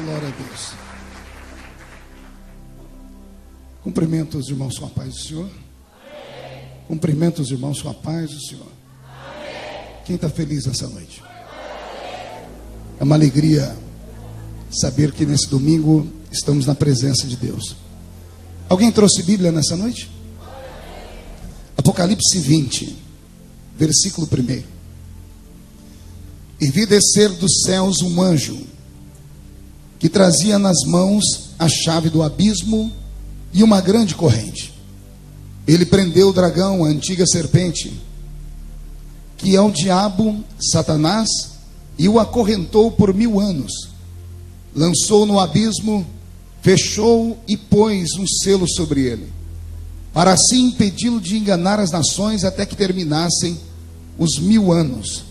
Glória a Deus. Cumprimento os irmãos com a paz do Senhor. Cumprimento os irmãos com a paz do Senhor. Quem está feliz essa noite? É uma alegria saber que nesse domingo estamos na presença de Deus. Alguém trouxe Bíblia nessa noite? Apocalipse 20, versículo 1. E vi descer dos céus um anjo, que trazia nas mãos a chave do abismo e uma grande corrente. Ele prendeu o dragão, a antiga serpente, que é o diabo, Satanás, e o acorrentou por 1000 anos. Lançou no abismo, fechou e pôs um selo sobre ele, para assim impedi-lo de enganar as nações até que terminassem os 1000 anos.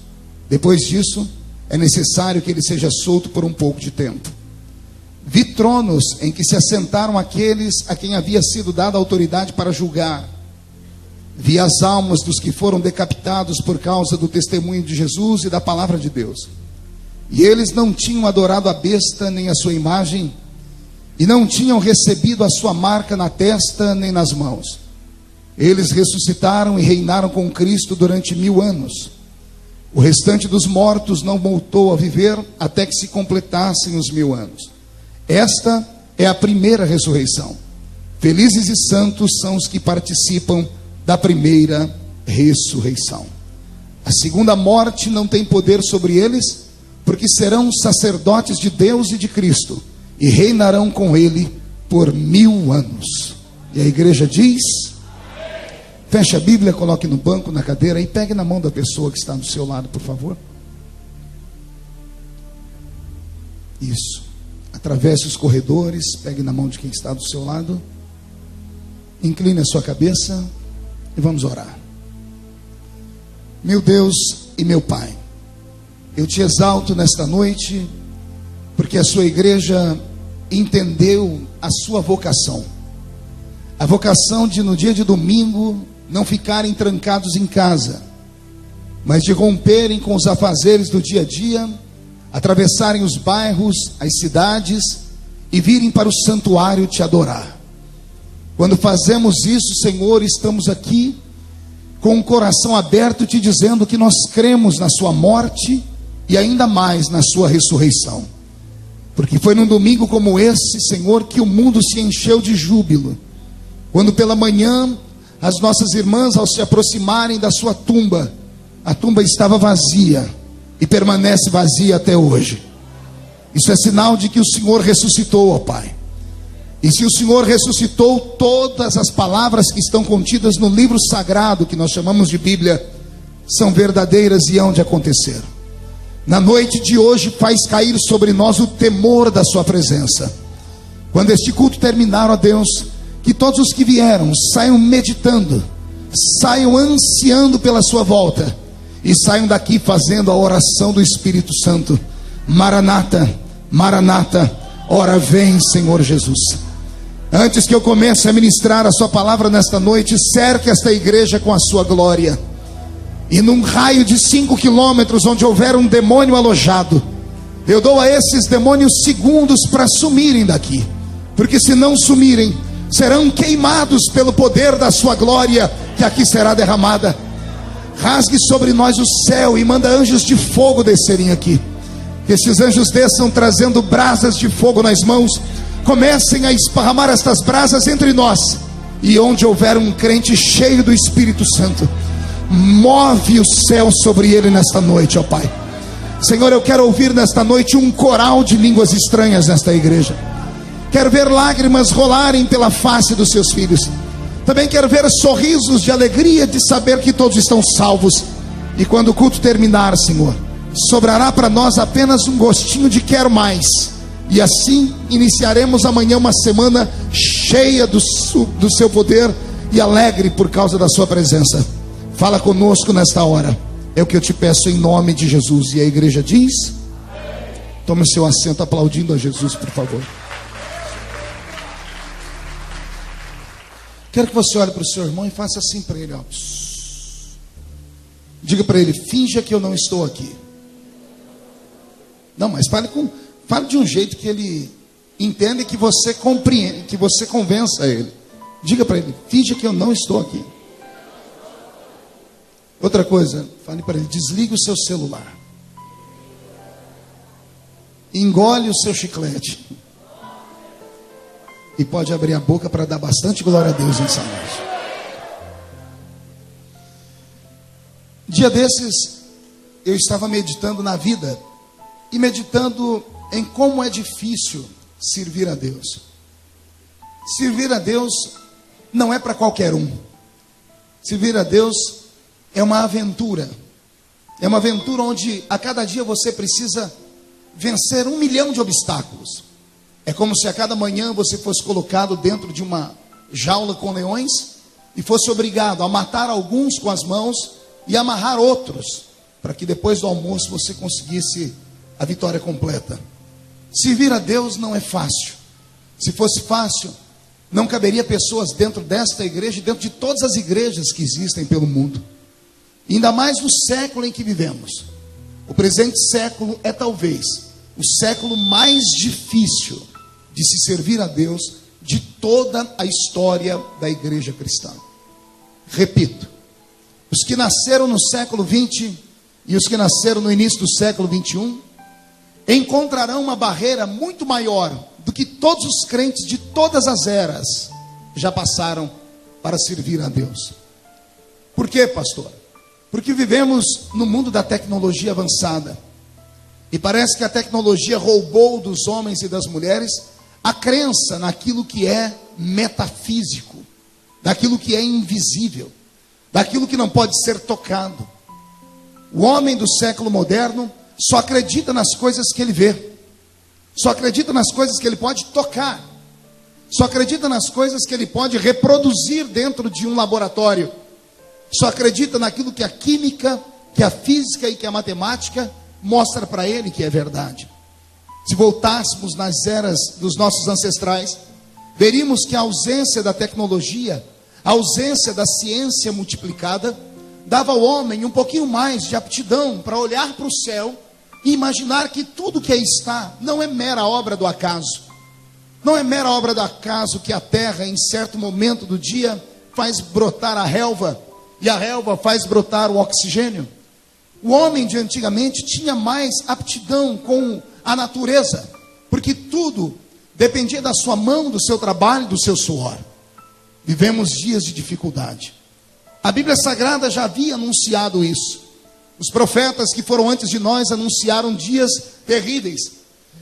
Depois disso, é necessário que ele seja solto por um pouco de tempo. Vi tronos em que se assentaram aqueles a quem havia sido dada autoridade para julgar. Vi as almas dos que foram decapitados por causa do testemunho de Jesus e da palavra de Deus. E eles não tinham adorado a besta nem a sua imagem, e não tinham recebido a sua marca na testa nem nas mãos. Eles ressuscitaram e reinaram com Cristo durante 1000 anos. O restante dos mortos não voltou a viver até que se completassem os 1000 anos. Esta é a primeira ressurreição. Felizes e santos são os que participam da primeira ressurreição. A segunda morte não tem poder sobre eles, porque serão sacerdotes de Deus e de Cristo, e reinarão com ele por 1000 anos. E a igreja diz: feche a Bíblia, coloque no banco, na cadeira, e pegue na mão da pessoa que está do seu lado, por favor. Isso. Atravesse os corredores, pegue na mão de quem está do seu lado, incline a sua cabeça e vamos orar. Meu Deus e meu Pai, eu te exalto nesta noite, porque a sua igreja entendeu a sua vocação. A vocação de no dia de domingo não ficarem trancados em casa, mas de romperem com os afazeres do dia a dia, atravessarem os bairros, as cidades e virem para o santuário te adorar. Quando fazemos isso, Senhor, estamos aqui com o coração aberto te dizendo que nós cremos na sua morte e ainda mais na sua ressurreição. Porque foi num domingo como esse, Senhor, que o mundo se encheu de júbilo. Quando pela manhã as nossas irmãs, ao se aproximarem da sua tumba, a tumba estava vazia e permanece vazia até hoje. Isso é sinal de que o Senhor ressuscitou, ó Pai. E se o Senhor ressuscitou, todas as palavras que estão contidas no livro sagrado, que nós chamamos de Bíblia, são verdadeiras e hão de acontecer. Na noite de hoje, faz cair sobre nós o temor da sua presença. Quando este culto terminar, ó Deus, que todos os que vieram saiam meditando, saiam ansiando pela sua volta, e saiam daqui fazendo a oração do Espírito Santo: Maranata, Maranata, ora vem, Senhor Jesus. Antes que eu comece a ministrar a sua palavra nesta noite, cerque esta igreja com a sua glória, e num raio de 5 quilômetros onde houver um demônio alojado, eu dou a esses demônios segundos para sumirem daqui, porque se não sumirem, serão queimados pelo poder da sua glória, que aqui será derramada. Rasgue sobre nós o céu e manda anjos de fogo descerem aqui. Que esses anjos desçam trazendo brasas de fogo nas mãos, comecem a esparramar estas brasas entre nós, e onde houver um crente cheio do Espírito Santo, move o céu sobre ele nesta noite, ó Pai. Senhor, eu quero ouvir nesta noite um coral de línguas estranhas nesta igreja. Quero ver lágrimas rolarem pela face dos seus filhos. Também quero ver sorrisos de alegria de saber que todos estão salvos. E quando o culto terminar, Senhor, sobrará para nós apenas um gostinho de quero mais. E assim iniciaremos amanhã uma semana cheia do seu poder e alegre por causa da sua presença. Fala conosco nesta hora, é o que eu te peço em nome de Jesus. E a igreja diz: tome o seu assento aplaudindo a Jesus, por favor. Quero que você olhe para o seu irmão e faça assim para ele, ó. Diga para ele: finja que eu não estou aqui. Não, mas fale Fale de um jeito que ele entenda e que você compreenda, que você convença ele. Diga para ele: finja que eu não estou aqui. Outra coisa, fale para ele: desligue o seu celular. Engole o seu chiclete. E pode abrir a boca para dar bastante glória a Deus nessa noite. Dia desses, eu estava meditando na vida e meditando em como é difícil servir a Deus. Servir a Deus não é para qualquer um. Servir a Deus é uma aventura. É uma aventura onde a cada dia você precisa vencer 1 milhão de obstáculos. É como se a cada manhã você fosse colocado dentro de uma jaula com leões e fosse obrigado a matar alguns com as mãos e amarrar outros, para que depois do almoço você conseguisse a vitória completa. Servir a Deus não é fácil. Se fosse fácil, não caberia pessoas dentro desta igreja e dentro de todas as igrejas que existem pelo mundo. E ainda mais no século em que vivemos. O presente século é talvez o século mais difícil de se servir a Deus de toda a história da igreja cristã. Repito, os que nasceram no século 20 e os que nasceram no início do século 21 encontrarão uma barreira muito maior do que todos os crentes de todas as eras já passaram para servir a Deus. Por quê, pastor? Porque vivemos no mundo da tecnologia avançada. E parece que a tecnologia roubou dos homens e das mulheres a crença naquilo que é metafísico, daquilo que é invisível, daquilo que não pode ser tocado. O homem do século moderno só acredita nas coisas que ele vê, só acredita nas coisas que ele pode tocar, só acredita nas coisas que ele pode reproduzir dentro de um laboratório, só acredita naquilo que a química, que a física e que a matemática mostra para ele que é verdade. Se voltássemos nas eras dos nossos ancestrais, veríamos que a ausência da tecnologia, a ausência da ciência multiplicada, dava ao homem um pouquinho mais de aptidão para olhar para o céu e imaginar que tudo que aí está não é mera obra do acaso. Não é mera obra do acaso que a terra, em certo momento do dia, faz brotar a relva, e a relva faz brotar o oxigênio. O homem de antigamente tinha mais aptidão com a natureza, porque tudo dependia da sua mão, do seu trabalho, do seu suor. Vivemos dias de dificuldade. A Bíblia Sagrada já havia anunciado isso. Os profetas que foram antes de nós anunciaram dias terríveis.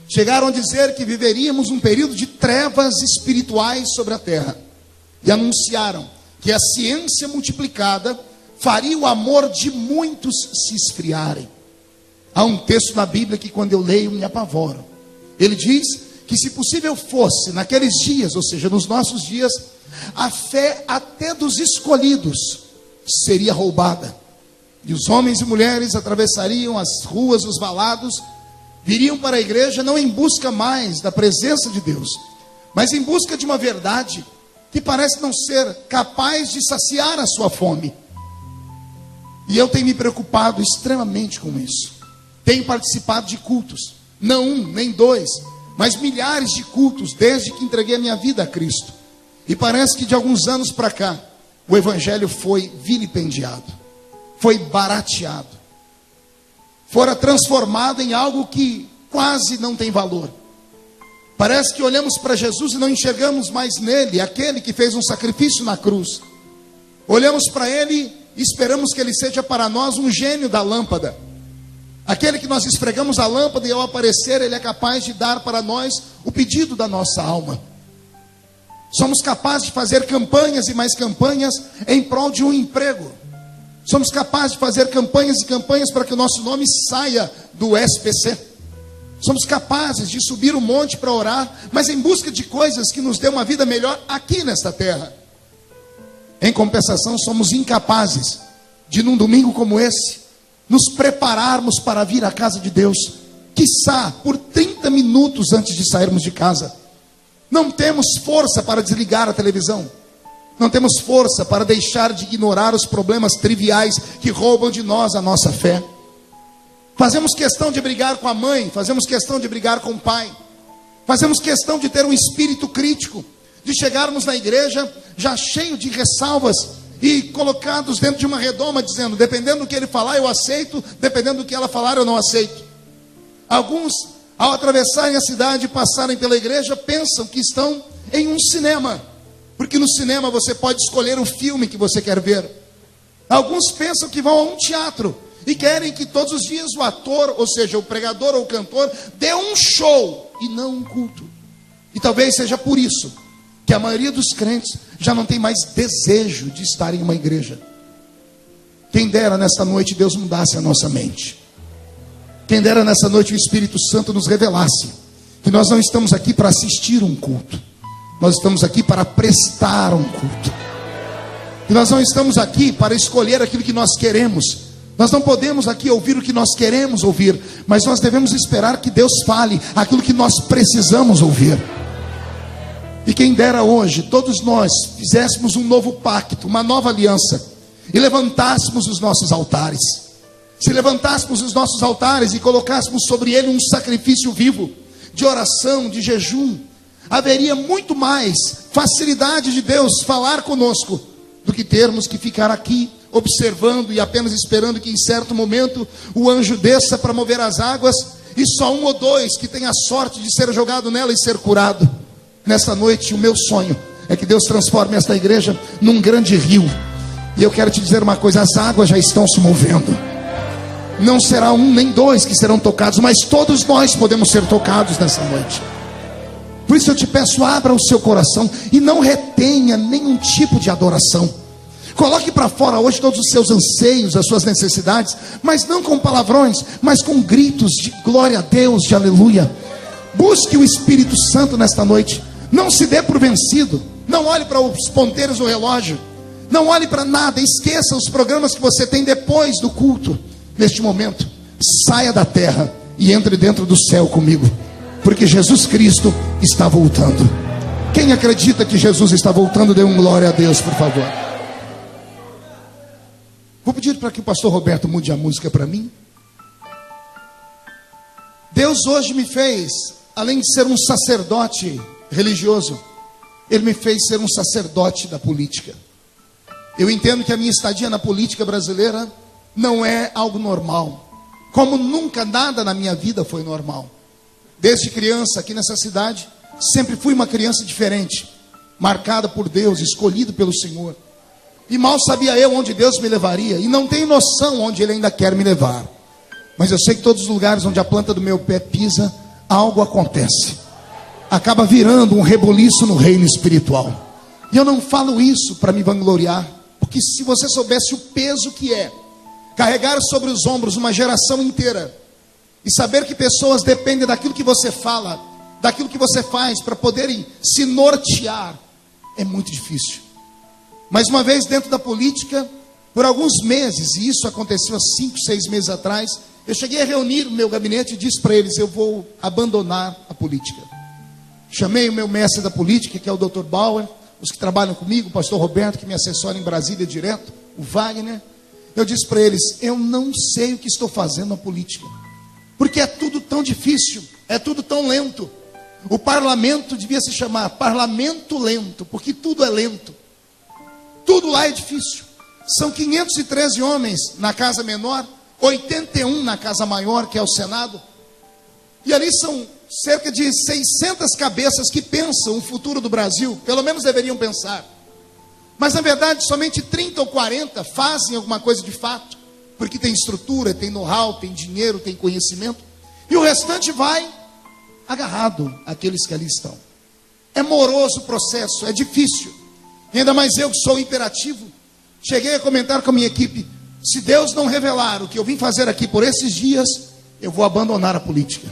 Chegaram a dizer que viveríamos um período de trevas espirituais sobre a terra. E anunciaram que a ciência multiplicada faria o amor de muitos se esfriarem. Há um texto na Bíblia que quando eu leio me apavoro. Ele diz que se possível fosse naqueles dias, ou seja, nos nossos dias, a fé até dos escolhidos seria roubada. E os homens e mulheres atravessariam as ruas, os valados, viriam para a igreja não em busca mais da presença de Deus, mas em busca de uma verdade que parece não ser capaz de saciar a sua fome. E eu tenho me preocupado extremamente com isso. Tenho participado de cultos, não um, nem dois, mas milhares de cultos desde que entreguei a minha vida a Cristo. E parece que de alguns anos para cá, o evangelho foi vilipendiado, foi barateado, fora transformado em algo que quase não tem valor. Parece que olhamos para Jesus e não enxergamos mais nele aquele que fez um sacrifício na cruz. Olhamos para ele e esperamos que ele seja para nós um gênio da lâmpada, aquele que nós esfregamos a lâmpada e ao aparecer ele é capaz de dar para nós o pedido da nossa alma. Somos capazes de fazer campanhas e mais campanhas em prol de um emprego. Somos capazes de fazer campanhas e campanhas para que o nosso nome saia do SPC. Somos capazes de subir o monte para orar, mas em busca de coisas que nos dê uma vida melhor aqui nesta terra. Em compensação, somos incapazes de, num domingo como esse, nos prepararmos para vir à casa de Deus, quiçá por 30 minutos antes de sairmos de casa. Não temos força para desligar a televisão. Não temos força para deixar de ignorar os problemas triviais que roubam de nós a nossa fé. Fazemos questão de brigar com a mãe, fazemos questão de brigar com o pai. Fazemos questão de ter um espírito crítico, de chegarmos na igreja já cheio de ressalvas e colocados dentro de uma redoma, dizendo, dependendo do que ele falar eu aceito, dependendo do que ela falar eu não aceito. Alguns, ao atravessarem a cidade e passarem pela igreja, pensam que estão em um cinema, porque no cinema você pode escolher o filme que você quer ver. Alguns pensam que vão a um teatro e querem que todos os dias o ator, ou seja, o pregador ou o cantor, dê um show e não um culto. E talvez seja por isso que a maioria dos crentes já não tem mais desejo de estar em uma igreja. Quem dera nessa noite Deus mudasse a nossa mente. Quem dera nessa noite o Espírito Santo nos revelasse que nós não estamos aqui para assistir um culto, nós estamos aqui para prestar um culto. E nós não estamos aqui para escolher aquilo que nós queremos. Nós não podemos aqui ouvir o que nós queremos ouvir, mas nós devemos esperar que Deus fale aquilo que nós precisamos ouvir. E quem dera hoje, todos nós fizéssemos um novo pacto, uma nova aliança, e levantássemos os nossos altares. Se levantássemos os nossos altares e colocássemos sobre ele um sacrifício vivo, de oração, de jejum, haveria muito mais facilidade de Deus falar conosco, do que termos que ficar aqui observando e apenas esperando que em certo momento o anjo desça para mover as águas e só um ou dois que tenha a sorte de ser jogado nela e ser curado. Nesta noite o meu sonho é que Deus transforme esta igreja num grande rio. E eu quero te dizer uma coisa, as águas já estão se movendo. Não será um nem dois que serão tocados, mas todos nós podemos ser tocados nessa noite. Por isso eu te peço, abra o seu coração e não retenha nenhum tipo de adoração. Coloque para fora hoje todos os seus anseios, as suas necessidades, mas não com palavrões, mas com gritos de glória a Deus, de aleluia. Busque o Espírito Santo nesta noite. Não se dê por vencido. Não olhe para os ponteiros do relógio. Não olhe para nada. Esqueça os programas que você tem depois do culto. Neste momento, saia da terra e entre dentro do céu comigo, porque Jesus Cristo está voltando. Quem acredita que Jesus está voltando, dê um glória a Deus, por favor. Vou pedir para que o pastor Roberto mude a música para mim. Deus hoje me fez, além de ser um sacerdote religioso, Ele me fez ser um sacerdote da política. Eu entendo que a minha estadia na política brasileira não é algo normal, como nunca nada na minha vida foi normal. Desde criança aqui nessa cidade, sempre fui uma criança diferente, marcada por Deus, escolhido pelo Senhor. E mal sabia eu onde Deus me levaria, e não tenho noção onde Ele ainda quer me levar. Mas eu sei que todos os lugares onde a planta do meu pé pisa, algo acontece. Acaba virando um reboliço no reino espiritual. E eu não falo isso para me vangloriar, porque se você soubesse o peso que é carregar sobre os ombros uma geração inteira, e saber que pessoas dependem daquilo que você fala, daquilo que você faz, para poderem se nortear, é muito difícil. Mas uma vez dentro da política, por alguns meses, e isso aconteceu há 5, 6 meses atrás, eu cheguei a reunir o meu gabinete e disse para eles, eu vou abandonar a política. Chamei o meu mestre da política, que é o Dr. Bauer, os que trabalham comigo, o pastor Roberto, que me assessora em Brasília direto, o Wagner. Eu disse para eles, eu não sei o que estou fazendo na política, porque é tudo tão difícil, é tudo tão lento. O parlamento devia se chamar parlamento lento, porque tudo é lento. Tudo lá é difícil. São 513 homens na casa menor, 81 na casa maior, que é o Senado. E ali são cerca de 600 cabeças que pensam o futuro do Brasil, pelo menos deveriam pensar. Mas na verdade somente 30 ou 40 fazem alguma coisa de fato, porque tem estrutura, tem know-how, tem dinheiro, tem conhecimento. E o restante vai agarrado àqueles que ali estão. É moroso o processo, é difícil. E ainda mais eu que sou imperativo, cheguei a comentar com a minha equipe, se Deus não revelar o que eu vim fazer aqui por esses dias, eu vou abandonar a política.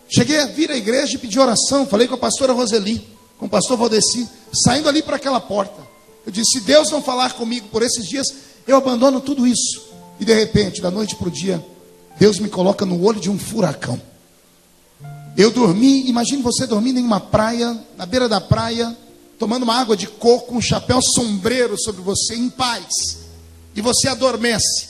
Cheguei a vir à igreja e pedir oração, falei com a pastora Roseli, com o pastor Valdeci, saindo ali para aquela porta. Eu disse, se Deus não falar comigo por esses dias, eu abandono tudo isso. E de repente, da noite para o dia, Deus me coloca no olho de um furacão. Eu dormi, imagine você dormindo em uma praia, na beira da praia, tomando uma água de coco, um chapéu sombreiro sobre você, em paz. E você adormece.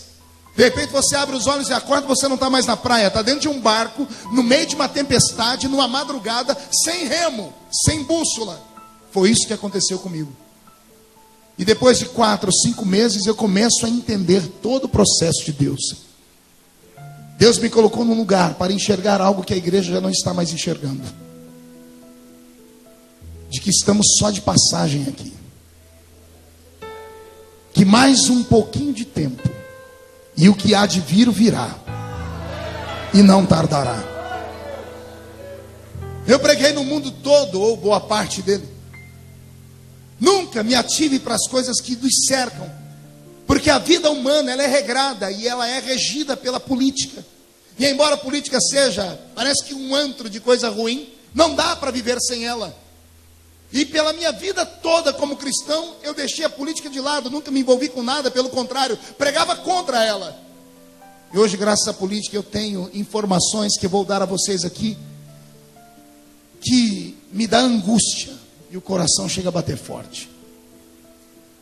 De repente você abre os olhos e acorda, você não está mais na praia, está dentro de um barco, no meio de uma tempestade, numa madrugada, sem remo, sem bússola. Foi isso que aconteceu comigo. E depois de 4 ou 5 meses eu começo a entender todo o processo de Deus. Deus me colocou num lugar para enxergar algo que a igreja já não está mais enxergando. De que estamos só de passagem aqui. Que mais um pouquinho de tempo, e o que há de vir, virá. E não tardará. Eu preguei no mundo todo, ou boa parte dele. Nunca me ative para as coisas que nos cercam. Porque a vida humana, ela é regrada e ela é regida pela política. E embora a política seja, parece que um antro de coisa ruim, não dá para viver sem ela. E pela minha vida toda como cristão, eu deixei a política de lado, nunca me envolvi com nada, pelo contrário, pregava contra ela. E hoje, graças à política, eu tenho informações que eu vou dar a vocês aqui, que me dá angústia, e o coração chega a bater forte.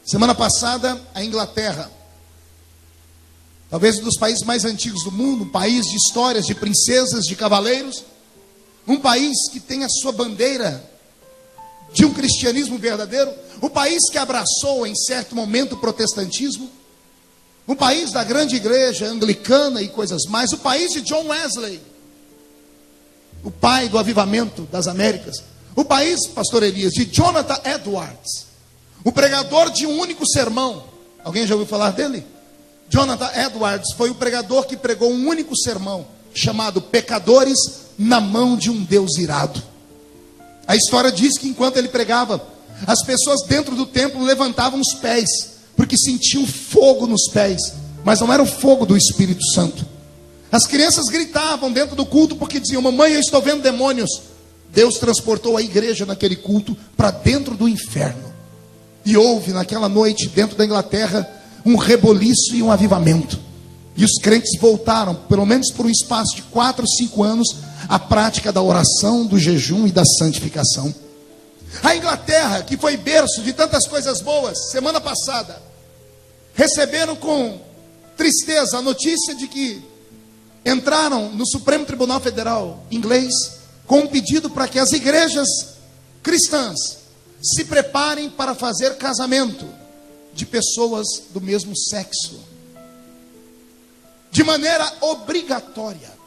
Semana passada, a Inglaterra, talvez um dos países mais antigos do mundo, um país de histórias, de princesas, de cavaleiros, um país que tem a sua bandeira de um cristianismo verdadeiro, o país que abraçou em certo momento o protestantismo, um país da grande igreja anglicana e coisas mais, o país de John Wesley, o pai do avivamento das Américas, o país, pastor Elias, de Jonathan Edwards, o pregador de um único sermão. Alguém já ouviu falar dele? Jonathan Edwards foi o pregador que pregou um único sermão, chamado Pecadores na Mão de um Deus Irado. A história diz que enquanto ele pregava, as pessoas dentro do templo levantavam os pés, porque sentiam fogo nos pés, mas não era o fogo do Espírito Santo. As crianças gritavam dentro do culto porque diziam: mamãe, eu estou vendo demônios. Deus transportou a igreja naquele culto para dentro do inferno. E houve naquela noite, dentro da Inglaterra, um reboliço e um avivamento. E os crentes voltaram, pelo menos por um espaço de 4 ou 5 anos, à prática da oração, do jejum e da santificação. A Inglaterra, que foi berço de tantas coisas boas, semana passada, receberam com tristeza a notícia de que entraram no Supremo Tribunal Federal inglês com um pedido para que as igrejas cristãs se preparem para fazer casamento de pessoas do mesmo sexo, de maneira obrigatória.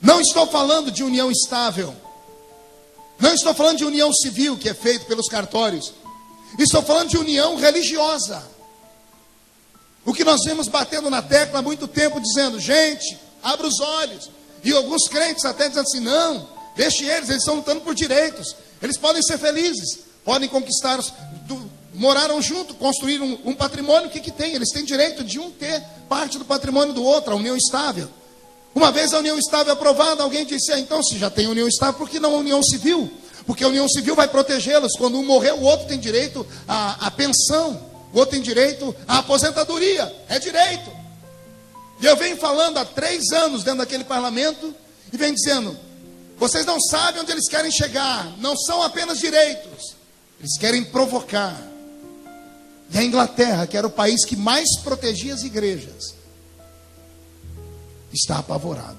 Não estou falando de união estável, não estou falando de união civil, que é feito pelos cartórios. Estou falando de união religiosa. O que nós vemos batendo na tecla há muito tempo, dizendo: gente, abra os olhos. E alguns crentes até dizem assim: não, deixe eles estão lutando por direitos. Eles podem ser felizes, podem conquistar, moraram junto, construíram um patrimônio. O que tem? Eles têm direito de um ter parte do patrimônio do outro, a união estável. Uma vez a união estável aprovada, alguém disse: então se já tem união estável, por que não a união civil? Porque a união civil vai protegê-los. Quando um morrer, o outro tem direito à pensão, o outro tem direito à aposentadoria. É direito. E eu venho falando há 3 anos dentro daquele parlamento, e venho dizendo: vocês não sabem onde eles querem chegar. Não são apenas direitos, eles querem provocar. E a Inglaterra, que era o país que mais protegia as igrejas, está apavorado.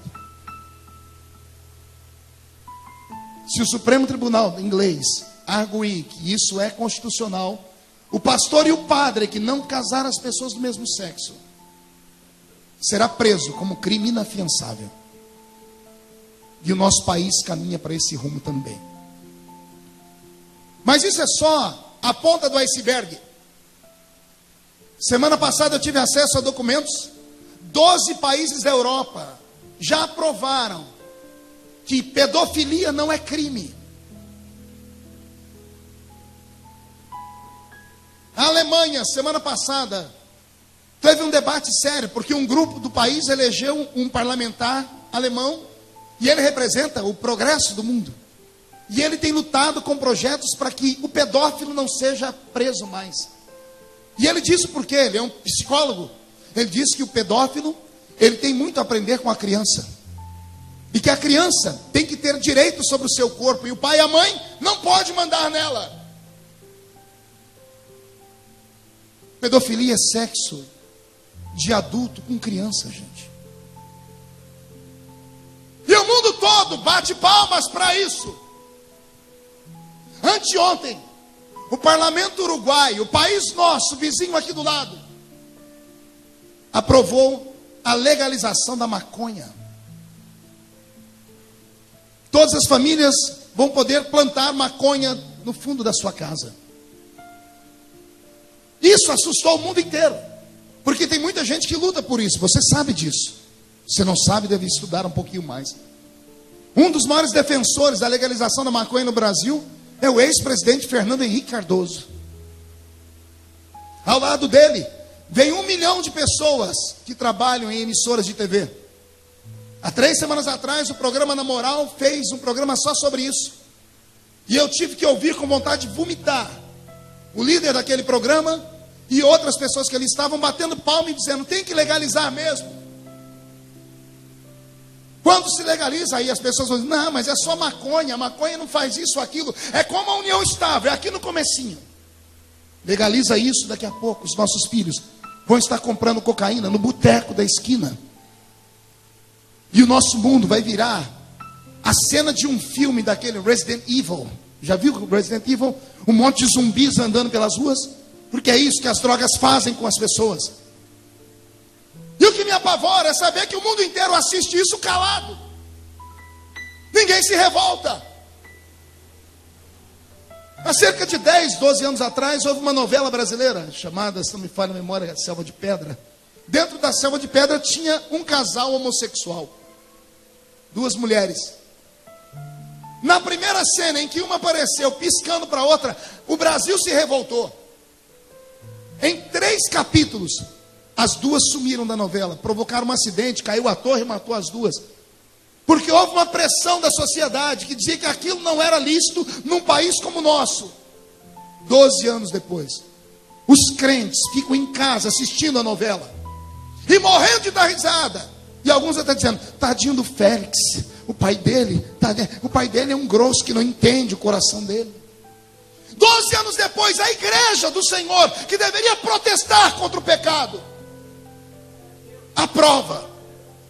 Se o Supremo Tribunal inglês arguir que isso é constitucional, o pastor e o padre que não casar as pessoas do mesmo sexo será preso como crime inafiançável. E o nosso país caminha para esse rumo também. Mas isso é só a ponta do iceberg. Semana passada eu tive acesso a documentos. 12 países da Europa já aprovaram que pedofilia não é crime. A Alemanha, semana passada, teve um debate sério, porque um grupo do país elegeu um parlamentar alemão, e ele representa o progresso do mundo. E ele tem lutado com projetos para que o pedófilo não seja preso mais. E ele diz por quê? Ele é um psicólogo. Ele diz que o pedófilo, ele tem muito a aprender com a criança. E que a criança tem que ter direito sobre o seu corpo. E o pai e a mãe não pode mandar nela. Pedofilia é sexo de adulto com criança, gente. E o mundo todo bate palmas para isso. Anteontem, o parlamento uruguaio, o país nosso, vizinho aqui do lado, aprovou a legalização da maconha. Todas as famílias vão poder plantar maconha no fundo da sua casa. Isso assustou o mundo inteiro, porque tem muita gente que luta por isso. Você sabe disso. Se não sabe, deve estudar um pouquinho mais. Um dos maiores defensores da legalização da maconha no Brasil é o ex-presidente Fernando Henrique Cardoso. Ao lado dele vem 1 milhão de pessoas que trabalham em emissoras de TV. Há 3 semanas atrás, o programa Na Moral fez um programa só sobre isso. E eu tive que ouvir com vontade de vomitar o líder daquele programa e outras pessoas que ali estavam batendo palma e dizendo: tem que legalizar mesmo. Quando se legaliza, aí as pessoas vão dizer: não, mas é só maconha, a maconha não faz isso ou aquilo. É como a união estável, é aqui no comecinho. Legaliza isso, daqui a pouco os nossos filhos vão estar comprando cocaína no boteco da esquina. E o nosso mundo vai virar a cena de um filme daquele Resident Evil. Já viu o Resident Evil? Um monte de zumbis andando pelas ruas. Porque é isso que as drogas fazem com as pessoas. E o que me apavora é saber que o mundo inteiro assiste isso calado. Ninguém se revolta. Há cerca de 10, 12 anos atrás, houve uma novela brasileira chamada, se não me falha a memória, Selva de Pedra. Dentro da Selva de Pedra tinha um casal homossexual. 2 mulheres. Na primeira cena em que uma apareceu piscando para a outra, o Brasil se revoltou. Em 3 capítulos, as 2 sumiram da novela, provocaram um acidente, caiu a torre e matou as 2. Porque houve uma pressão da sociedade que dizia que aquilo não era lícito num país como o nosso. 12 anos depois, os crentes ficam em casa assistindo a novela e morrendo de dar risada. E alguns até dizendo: tadinho do Félix, o pai dele é um grosso que não entende o coração dele. 12 anos depois, a igreja do Senhor, que deveria protestar contra o pecado, aprova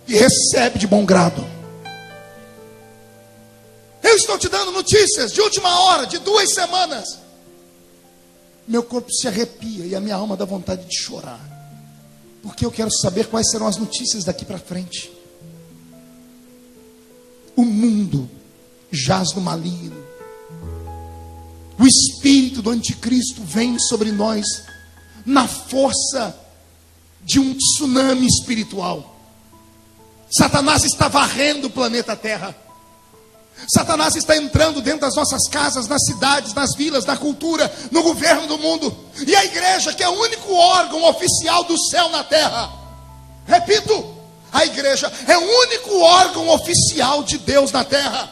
e recebe de bom grado. Eu estou te dando notícias de última hora, de 2 semanas. Meu corpo se arrepia e a minha alma dá vontade de chorar, porque eu quero saber quais serão as notícias daqui para frente. O mundo jaz no maligno. O espírito do anticristo vem sobre nós na força de um tsunami espiritual. Satanás está varrendo o planeta Terra. Satanás está entrando dentro das nossas casas, nas cidades, nas vilas, na cultura, no governo do mundo. E a igreja, que é o único órgão oficial do céu na terra. Repito, a igreja é o único órgão oficial de Deus na terra.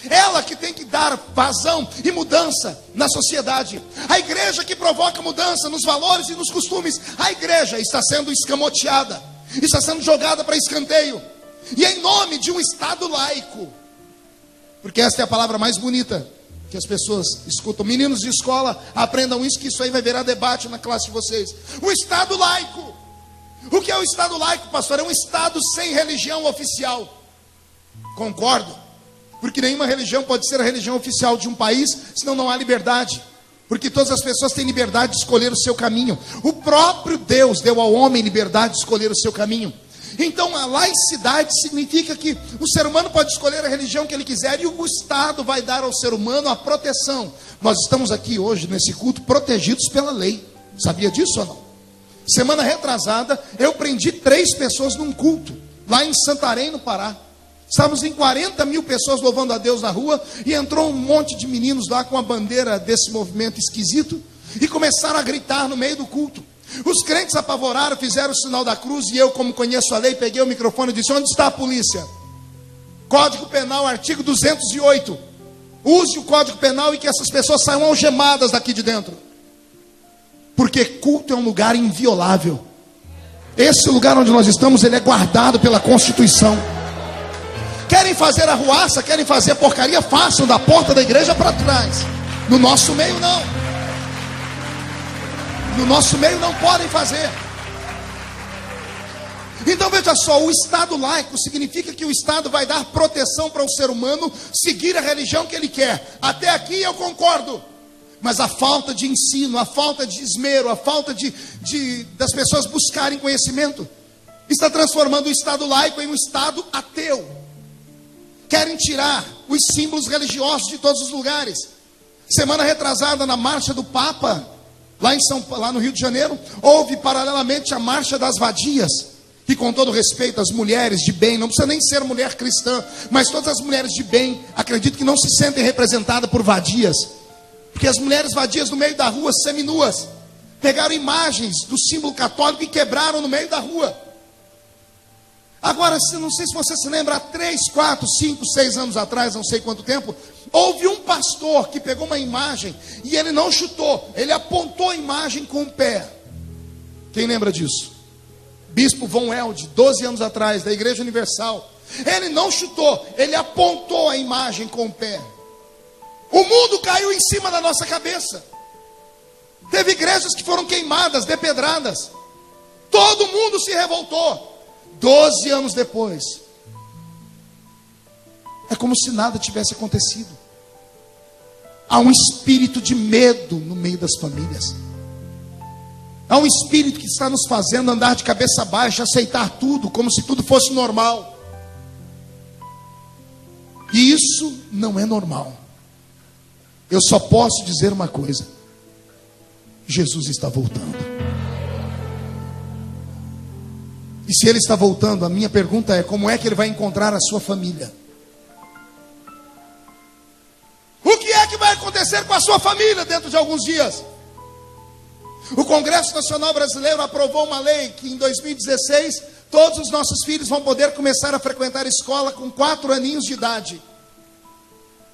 Ela que tem que dar vazão e mudança na sociedade. A igreja que provoca mudança nos valores e nos costumes. A igreja está sendo escamoteada, está sendo jogada para escanteio. E em nome de um Estado laico, porque esta é a palavra mais bonita que as pessoas escutam. Meninos de escola, aprendam isso, que isso aí vai virar debate na classe de vocês. O Estado laico. O que é o Estado laico, pastor? É um Estado sem religião oficial. Concordo. Porque nenhuma religião pode ser a religião oficial de um país, senão não há liberdade. Porque todas as pessoas têm liberdade de escolher o seu caminho. O próprio Deus deu ao homem liberdade de escolher o seu caminho. Então a laicidade significa que o ser humano pode escolher a religião que ele quiser e o Estado vai dar ao ser humano a proteção. Nós estamos aqui hoje nesse culto protegidos pela lei. Sabia disso ou não? Semana retrasada eu prendi 3 pessoas num culto lá em Santarém, no Pará. Estávamos em 40 mil pessoas louvando a Deus na rua e entrou um monte de meninos lá com a bandeira desse movimento esquisito e começaram a gritar no meio do culto. Os crentes apavoraram, fizeram o sinal da cruz e eu, como conheço a lei, peguei o microfone e disse: onde está a polícia? Código Penal, artigo 208. Use o Código Penal e que essas pessoas saiam algemadas daqui de dentro. Porque culto é um lugar inviolável. Esse lugar onde nós estamos, ele é guardado pela Constituição. Querem fazer arruaça, querem fazer porcaria, façam da porta da igreja para trás. No nosso meio não. No nosso meio não podem fazer. Então veja só, o Estado laico significa que o Estado vai dar proteção para o ser humano seguir a religião que ele quer. Até aqui eu concordo. Mas a falta de ensino, a falta de esmero, a falta das pessoas buscarem conhecimento, está transformando o Estado laico em um Estado ateu. Querem tirar os símbolos religiosos de todos os lugares. Semana retrasada, na marcha do Papa, lá no Rio de Janeiro, houve paralelamente a marcha das vadias. E com todo respeito às mulheres de bem, não precisa nem ser mulher cristã, mas todas as mulheres de bem, acredito que não se sentem representadas por vadias. Porque as mulheres vadias no meio da rua, seminuas, pegaram imagens do símbolo católico e quebraram no meio da rua. Agora, não sei se você se lembra, há 3, 4, 5, 6 anos atrás, não sei quanto tempo, houve um pastor que pegou uma imagem e ele não chutou, ele apontou a imagem com o pé. Quem lembra disso? Bispo Von Elde, 12 anos atrás, da Igreja Universal. Ele não chutou, ele apontou a imagem com o pé. O mundo caiu em cima da nossa cabeça. Teve igrejas que foram queimadas, depedradas. Todo mundo se revoltou. 12 anos depois, é como se nada tivesse acontecido. Há um espírito de medo no meio das famílias. Há um espírito que está nos fazendo andar de cabeça baixa, aceitar tudo, como se tudo fosse normal. E isso não é normal. Eu só posso dizer uma coisa: Jesus está voltando. E se Ele está voltando, a minha pergunta é: como é que Ele vai encontrar a sua família? O que é que vai acontecer com a sua família dentro de alguns dias? O Congresso Nacional Brasileiro aprovou uma lei que em 2016 todos os nossos filhos vão poder começar a frequentar a escola com 4 aninhos de idade.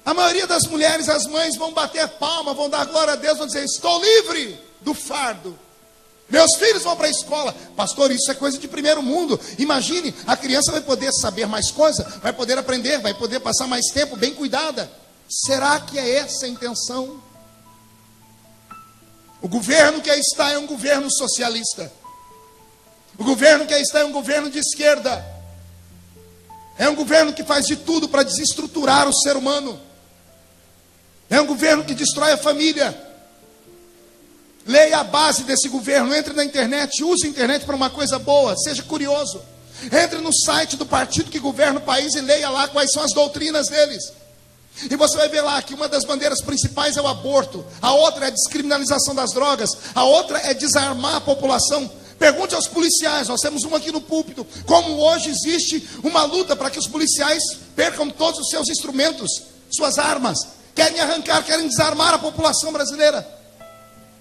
A maioria das mulheres, as mães, vão bater palma, vão dar glória a Deus, vão dizer: estou livre do fardo. Meus filhos vão para a escola. Pastor, isso é coisa de primeiro mundo. Imagine, a criança vai poder saber mais coisa, vai poder aprender, vai poder passar mais tempo bem cuidada. Será que é essa a intenção? O governo que aí está é um governo socialista. O governo que aí está é um governo de esquerda. É um governo que faz de tudo para desestruturar o ser humano. É um governo que destrói a família. Leia a base desse governo, entre na internet, use a internet para uma coisa boa, seja curioso. Entre no site do partido que governa o país e leia lá quais são as doutrinas deles. E você vai ver lá que uma das bandeiras principais é o aborto, a outra é a descriminalização das drogas, a outra é desarmar a população. Pergunte aos policiais, nós temos uma aqui no púlpito, como hoje existe uma luta para que os policiais percam todos os seus instrumentos, suas armas. Querem arrancar, querem desarmar a população brasileira.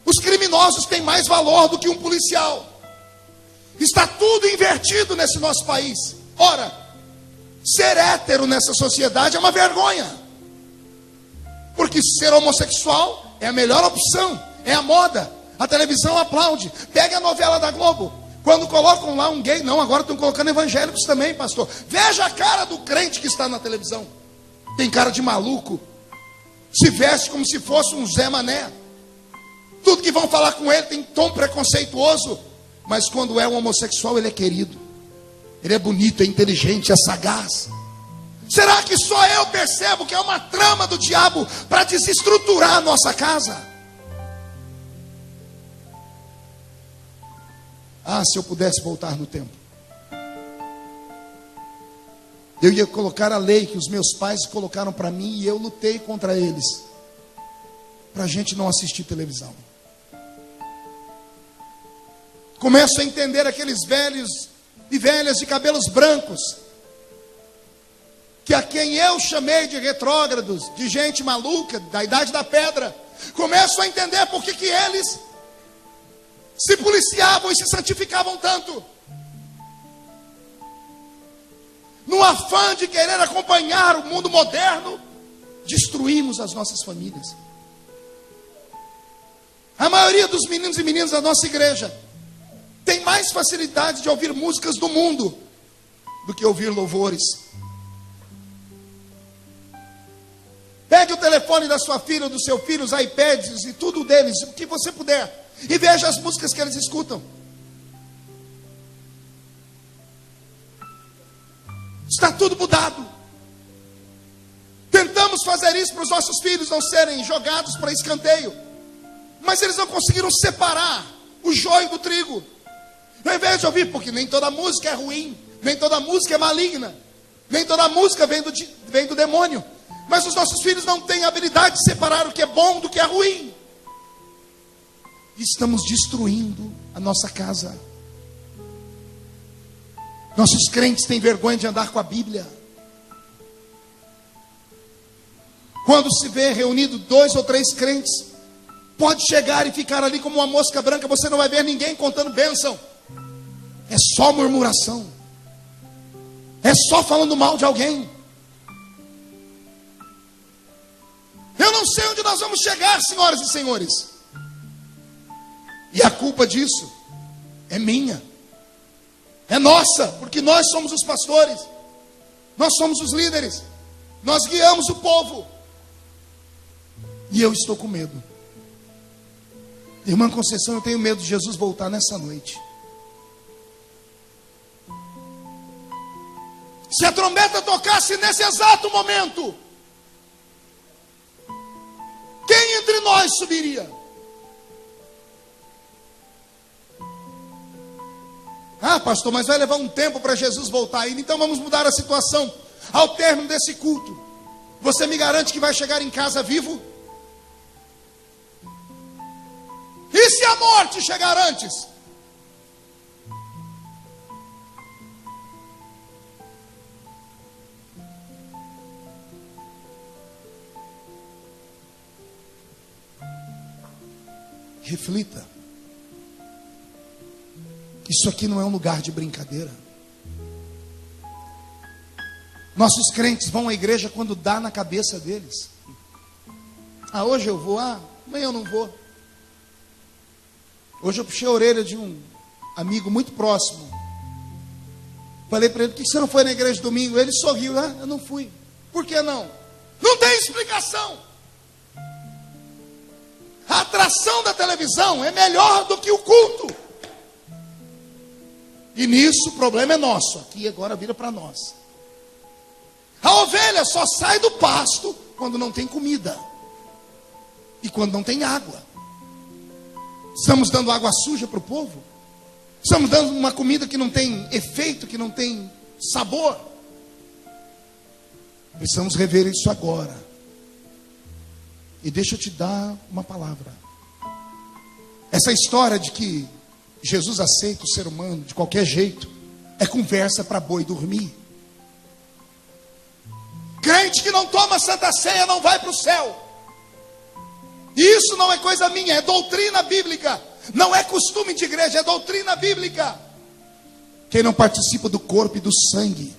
Os criminosos têm mais valor do que um policial. Está tudo invertido nesse nosso país. Ora, ser hétero nessa sociedade é uma vergonha. Porque ser homossexual é a melhor opção, é a moda. A televisão aplaude. Pegue a novela da Globo. Quando colocam lá um gay, não, agora estão colocando evangélicos também, pastor. Veja a cara do crente que está na televisão. Tem cara de maluco. Se veste como se fosse um Zé Mané. Tudo que vão falar com ele tem tom preconceituoso. Mas quando é um homossexual, ele é querido. Ele é bonito, é inteligente, é sagaz. Será que só eu percebo que é uma trama do diabo para desestruturar a nossa casa? Ah, se eu pudesse voltar no tempo, eu ia colocar a lei que os meus pais colocaram para mim e eu lutei contra eles, para a gente não assistir televisão. Começo a entender aqueles velhos e velhas de cabelos brancos, que a quem eu chamei de retrógrados, de gente maluca, da idade da pedra. Começo a entender por que eles se policiavam e se santificavam tanto. No afã de querer acompanhar o mundo moderno, destruímos as nossas famílias. A maioria dos meninos e meninas da nossa igreja tem mais facilidade de ouvir músicas do mundo do que ouvir louvores. Pegue o telefone da sua filha ou do seu filho, os iPads e tudo deles, o que você puder, e veja as músicas que eles escutam. Está tudo mudado. Tentamos fazer isso para os nossos filhos não serem jogados para escanteio, mas eles não conseguiram separar o joio do trigo. Ao invés de ouvir, porque nem toda música é ruim, nem toda música é maligna, nem toda música vem do demônio. Mas os nossos filhos não têm a habilidade de separar o que é bom do que é ruim. Estamos destruindo a nossa casa. Nossos crentes têm vergonha de andar com a Bíblia. Quando se vê reunido 2 ou 3 crentes, pode chegar e ficar ali como uma mosca branca. Você não vai ver ninguém contando bênção. É só murmuração. É só falando mal de alguém. Eu não sei onde nós vamos chegar, senhoras e senhores. E a culpa disso é minha. É nossa, porque nós somos os pastores. Nós somos os líderes. Nós guiamos o povo. E eu estou com medo. Irmã Conceição, eu tenho medo de Jesus voltar nessa noite. Se a trombeta tocasse nesse exato momento, quem entre nós subiria? Ah, pastor, mas vai levar um tempo para Jesus voltar ainda. Então vamos mudar a situação. Ao término desse culto, você me garante que vai chegar em casa vivo? E se a morte chegar antes? Reflita. Isso aqui não é um lugar de brincadeira. Nossos crentes vão à igreja quando dá na cabeça deles. Ah, hoje eu vou, amanhã eu não vou. Hoje eu puxei a orelha de um amigo muito próximo. Falei para ele, por que você não foi na igreja domingo? Ele sorriu, eu não fui. Por que não? Não tem explicação. A atração da televisão é melhor do que o culto. E nisso o problema é nosso. Aqui agora vira para nós. A ovelha só sai do pasto quando não tem comida. E quando não tem água. Estamos dando água suja para o povo? Estamos dando uma comida que não tem efeito, que não tem sabor? Precisamos rever isso agora. E deixa eu te dar uma palavra. Essa história de que Jesus aceita o ser humano de qualquer jeito é conversa para boi dormir. Crente que não toma Santa Ceia não vai para o céu. E isso não é coisa minha, é doutrina bíblica. Não é costume de igreja, é doutrina bíblica. Quem não participa do corpo e do sangue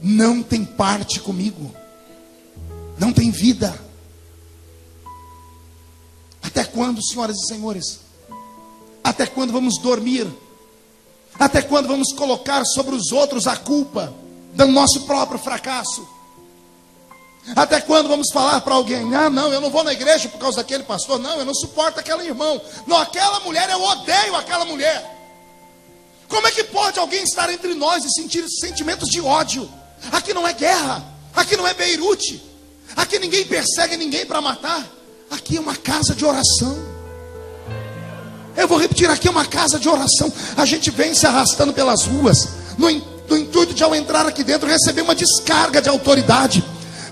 não tem parte comigo. Não tem vida. Até quando, senhoras e senhores? Até quando vamos dormir? Até quando vamos colocar sobre os outros a culpa do nosso próprio fracasso? Até quando vamos falar para alguém, não, eu não vou na igreja por causa daquele pastor, não, eu não suporto aquele irmão, não, aquela mulher, eu odeio aquela mulher. Como é que pode alguém estar entre nós e sentir sentimentos de ódio? Aqui não é guerra, aqui não é Beirute, aqui ninguém persegue ninguém para matar, aqui é uma casa de oração. Eu vou repetir, aqui é uma casa de oração. A gente vem se arrastando pelas ruas no intuito de, ao entrar aqui dentro, receber uma descarga de autoridade,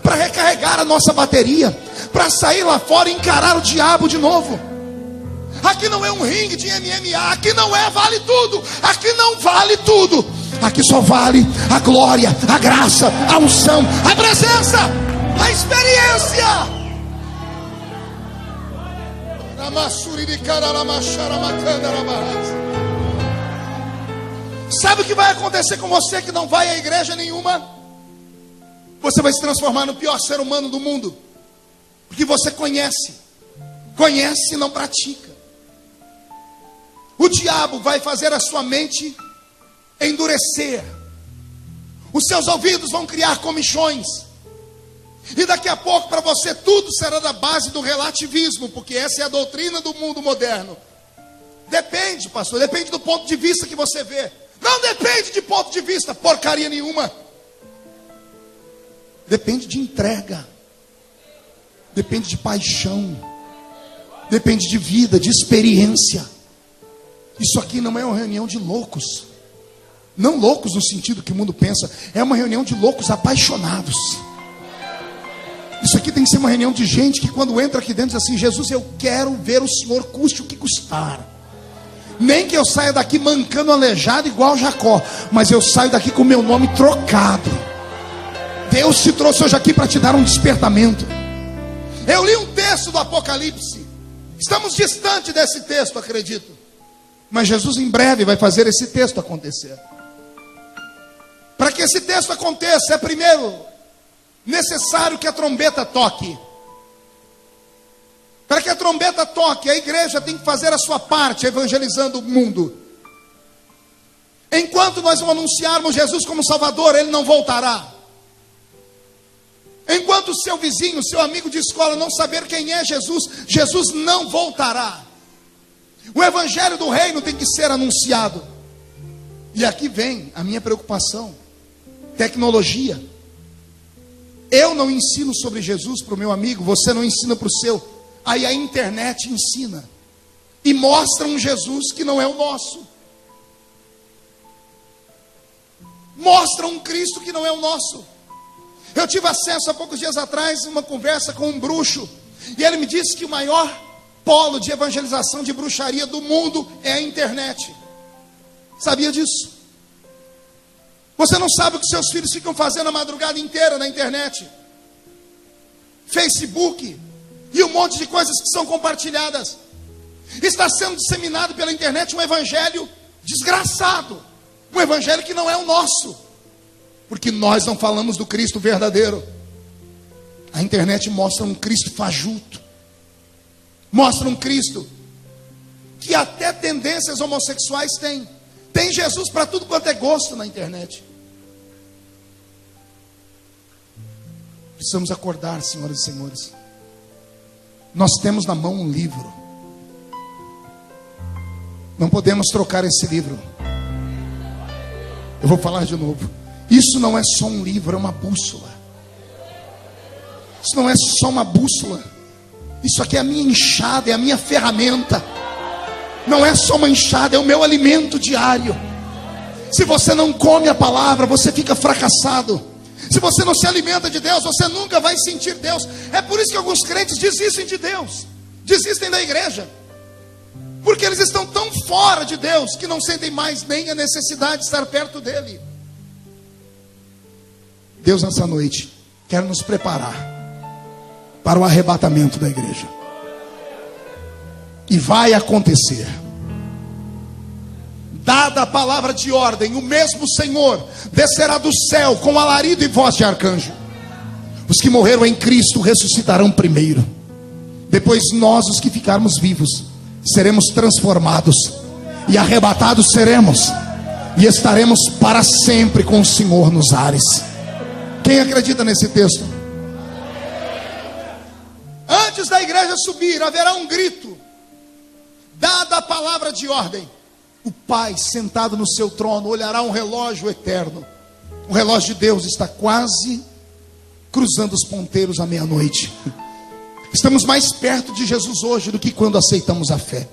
para recarregar a nossa bateria, para sair lá fora e encarar o diabo de novo. Aqui não é um ringue de MMA, aqui não é vale tudo, aqui não vale tudo, aqui só vale a glória, a graça, a unção, a presença, a experiência. Sabe o que vai acontecer com você que não vai à igreja nenhuma? Você vai se transformar no pior ser humano do mundo. Porque você conhece e não pratica. O diabo vai fazer a sua mente endurecer. Os seus ouvidos vão criar comichões. E daqui a pouco para você tudo será da base do relativismo. Porque essa é a doutrina do mundo moderno. Depende, pastor, depende do ponto de vista que você vê. Não depende de ponto de vista, porcaria nenhuma. depende de entrega, depende de paixão, depende de vida, de experiência. Isso aqui não é uma reunião de loucos, não loucos no sentido que o mundo pensa, é uma reunião de loucos apaixonados. Isso aqui tem que ser uma reunião de gente que quando entra aqui dentro diz assim: Jesus, eu quero ver o Senhor custe o que custar. Nem que eu saia daqui mancando, aleijado igual Jacó, mas eu saio daqui com o meu nome trocado. Deus te trouxe hoje aqui para te dar um despertamento. Eu li um texto do Apocalipse. Estamos distante desse texto, acredito, mas Jesus em breve vai fazer esse texto acontecer. Para que esse texto aconteça, é primeiro necessário que a trombeta toque. Para que a trombeta toque, a igreja tem que fazer a sua parte, evangelizando o mundo. Enquanto nós não anunciarmos Jesus como Salvador, Ele não voltará. Enquanto o seu vizinho, seu amigo de escola não saber quem é Jesus, Jesus não voltará. O evangelho do reino tem que ser anunciado. E aqui vem a minha preocupação. Tecnologia. Eu não ensino sobre Jesus para o meu amigo, você não ensina para o seu. Aí a internet ensina e mostra um Jesus que não é o nosso. Mostra um Cristo que não é o nosso. Eu tive acesso há poucos dias atrás a uma conversa com um bruxo, e ele me disse que o maior polo de evangelização de bruxaria do mundo é a internet. Sabia disso? Você não sabe o que seus filhos ficam fazendo a madrugada inteira na internet, Facebook e um monte de coisas que são compartilhadas. Está sendo disseminado pela internet um evangelho desgraçado, um evangelho que não é o nosso, porque nós não falamos do Cristo verdadeiro. A internet mostra um Cristo fajuto, mostra um Cristo que até tendências homossexuais tem. Tem Jesus para tudo quanto é gosto na internet. Precisamos acordar, senhoras e senhores. Nós temos na mão um livro. Não podemos trocar esse livro. Eu vou falar de novo. Isso não é só um livro, é uma bússola. Isso não é só uma bússola. Isso aqui é a minha enxada, é a minha ferramenta. Não é só uma enxada, é o meu alimento diário. Se você não come a palavra, você fica fracassado. Se você não se alimenta de Deus, você nunca vai sentir Deus. É por isso que alguns crentes desistem de Deus, desistem da igreja, porque eles estão tão fora de Deus que não sentem mais nem a necessidade de estar perto dele. Deus nessa noite quer nos preparar para o arrebatamento da igreja. E vai acontecer. Dada a palavra de ordem, o mesmo Senhor descerá do céu com alarido e voz de arcanjo. Os que morreram em Cristo ressuscitarão primeiro. Depois nós, os que ficarmos vivos, seremos transformados e arrebatados seremos, e estaremos para sempre com o Senhor nos ares. Quem acredita nesse texto? Antes da igreja subir, haverá um grito. Dada a palavra de ordem, o Pai sentado no seu trono olhará um relógio eterno. O relógio de Deus está quase cruzando os ponteiros à meia-noite. Estamos mais perto de Jesus hoje do que quando aceitamos a fé.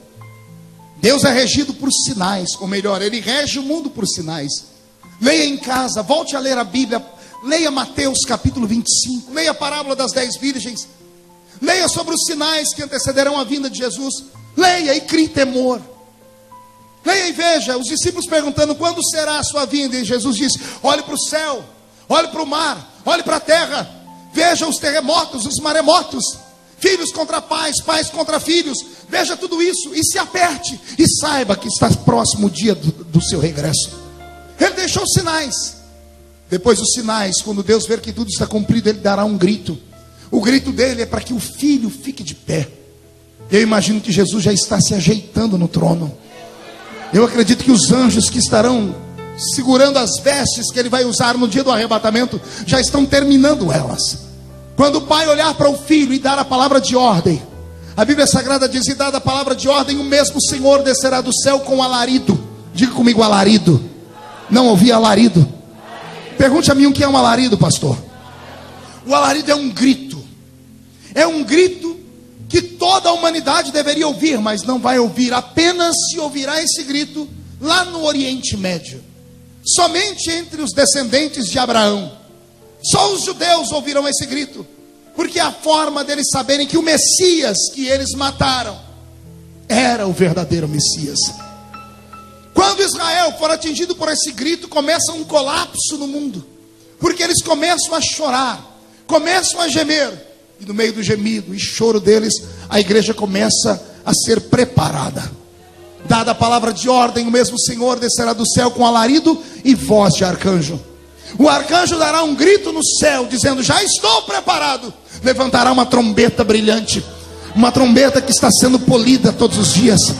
Deus é regido por sinais, ou melhor, Ele rege o mundo por sinais. Leia em casa, volte a ler a Bíblia. Leia Mateus capítulo 25, leia a parábola das 10 virgens. Leia sobre os sinais que antecederão a vinda de Jesus. Leia e crie temor. Leia e veja os discípulos perguntando: quando será a sua vinda? E Jesus disse: olhe para o céu, olhe para o mar, olhe para a terra, veja os terremotos, os maremotos, filhos contra pais, pais contra filhos. Veja tudo isso e se aperte e saiba que está próximo o dia do seu regresso. Ele deixou sinais. Depois dos sinais, quando Deus ver que tudo está cumprido, Ele dará um grito. O grito dele é para que o filho fique de pé. Eu imagino que Jesus já está se ajeitando no trono. Eu acredito que os anjos que estarão segurando as vestes que Ele vai usar no dia do arrebatamento já estão terminando elas. Quando o pai olhar para o filho e dar a palavra de ordem, a Bíblia Sagrada diz: e dada a palavra de ordem, o mesmo Senhor descerá do céu com alarido. Diga comigo: alarido. Não ouvi alarido. Pergunte a mim o que é um alarido, pastor. O alarido é um grito. É um grito que toda a humanidade deveria ouvir, mas não vai ouvir. Apenas se ouvirá esse grito lá no Oriente Médio. Somente entre os descendentes de Abraão. Só os judeus ouvirão esse grito. Porque é a forma deles saberem que o Messias que eles mataram era o verdadeiro Messias. Quando Israel for atingido por esse grito, começa um colapso no mundo. Porque eles começam a chorar, começam a gemer. E no meio do gemido e choro deles, a igreja começa a ser preparada. Dada a palavra de ordem, o mesmo Senhor descerá do céu com alarido e voz de arcanjo. O arcanjo dará um grito no céu, dizendo: já estou preparado. Levantará uma trombeta brilhante, uma trombeta que está sendo polida todos os dias.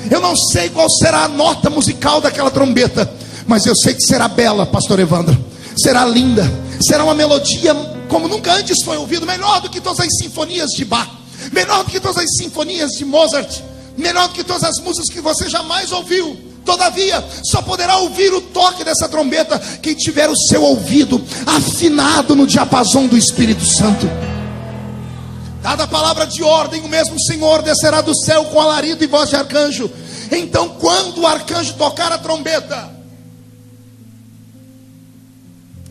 Eu não sei qual será a nota musical daquela trombeta, mas eu sei que será bela, pastor Evandro. Será linda, será uma melodia como nunca antes foi ouvido, melhor do que todas as sinfonias de Bach, melhor do que todas as sinfonias de Mozart, melhor do que todas as músicas que você jamais ouviu. Todavia, só poderá ouvir o toque dessa trombeta quem tiver o seu ouvido afinado no diapasão do Espírito Santo. Dada a palavra de ordem, o mesmo Senhor descerá do céu com alarido e voz de arcanjo. Então, quando o arcanjo tocar a trombeta,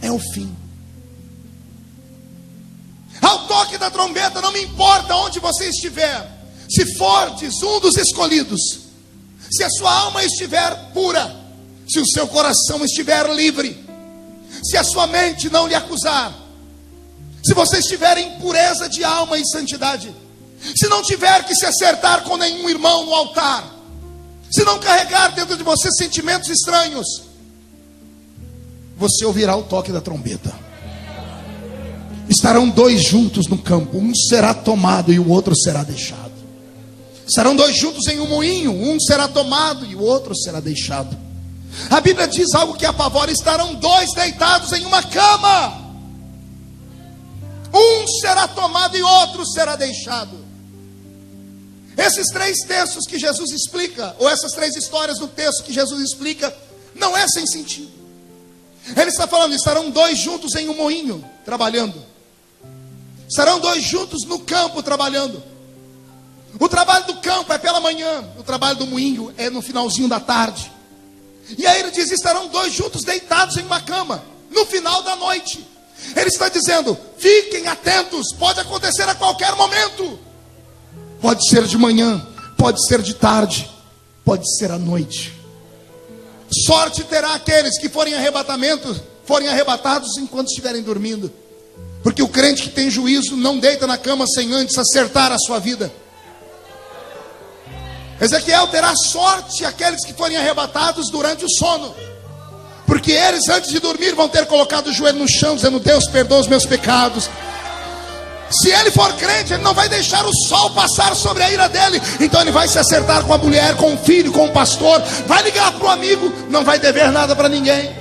é o fim. Ao toque da trombeta, não me importa onde você estiver, se fordes um dos escolhidos, se a sua alma estiver pura, se o seu coração estiver livre, se a sua mente não lhe acusar, se você estiver em pureza de alma e santidade, se não tiver que se acertar com nenhum irmão no altar, se não carregar dentro de você sentimentos estranhos, você ouvirá o toque da trombeta. Estarão dois juntos no campo, um será tomado e o outro será deixado. Estarão dois juntos em um moinho, um será tomado e o outro será deixado. A Bíblia diz algo que apavora: estarão dois deitados em uma cama, um será tomado e outro será deixado. Esses três textos que Jesus explica, ou essas três histórias do texto que Jesus explica, não é sem sentido. Ele está falando: estarão dois juntos em um moinho, trabalhando. Estarão dois juntos no campo, trabalhando. O trabalho do campo é pela manhã, o trabalho do moinho é no finalzinho da tarde. E aí ele diz: estarão dois juntos deitados em uma cama, no final da noite. Ele está dizendo: fiquem atentos, pode acontecer a qualquer momento. Pode ser de manhã, pode ser de tarde, pode ser à noite. Sorte terá aqueles que forem arrebatados enquanto estiverem dormindo. Porque o crente que tem juízo não deita na cama sem antes acertar a sua vida. Ezequiel: terá sorte aqueles que forem arrebatados durante o sono, porque eles antes de dormir vão ter colocado o joelho no chão, dizendo: Deus, perdoa os meus pecados. Se ele for crente, ele não vai deixar o sol passar sobre a ira dele. Então ele vai se acertar com a mulher, com o filho, com o pastor, vai ligar para o amigo, não vai dever nada para ninguém.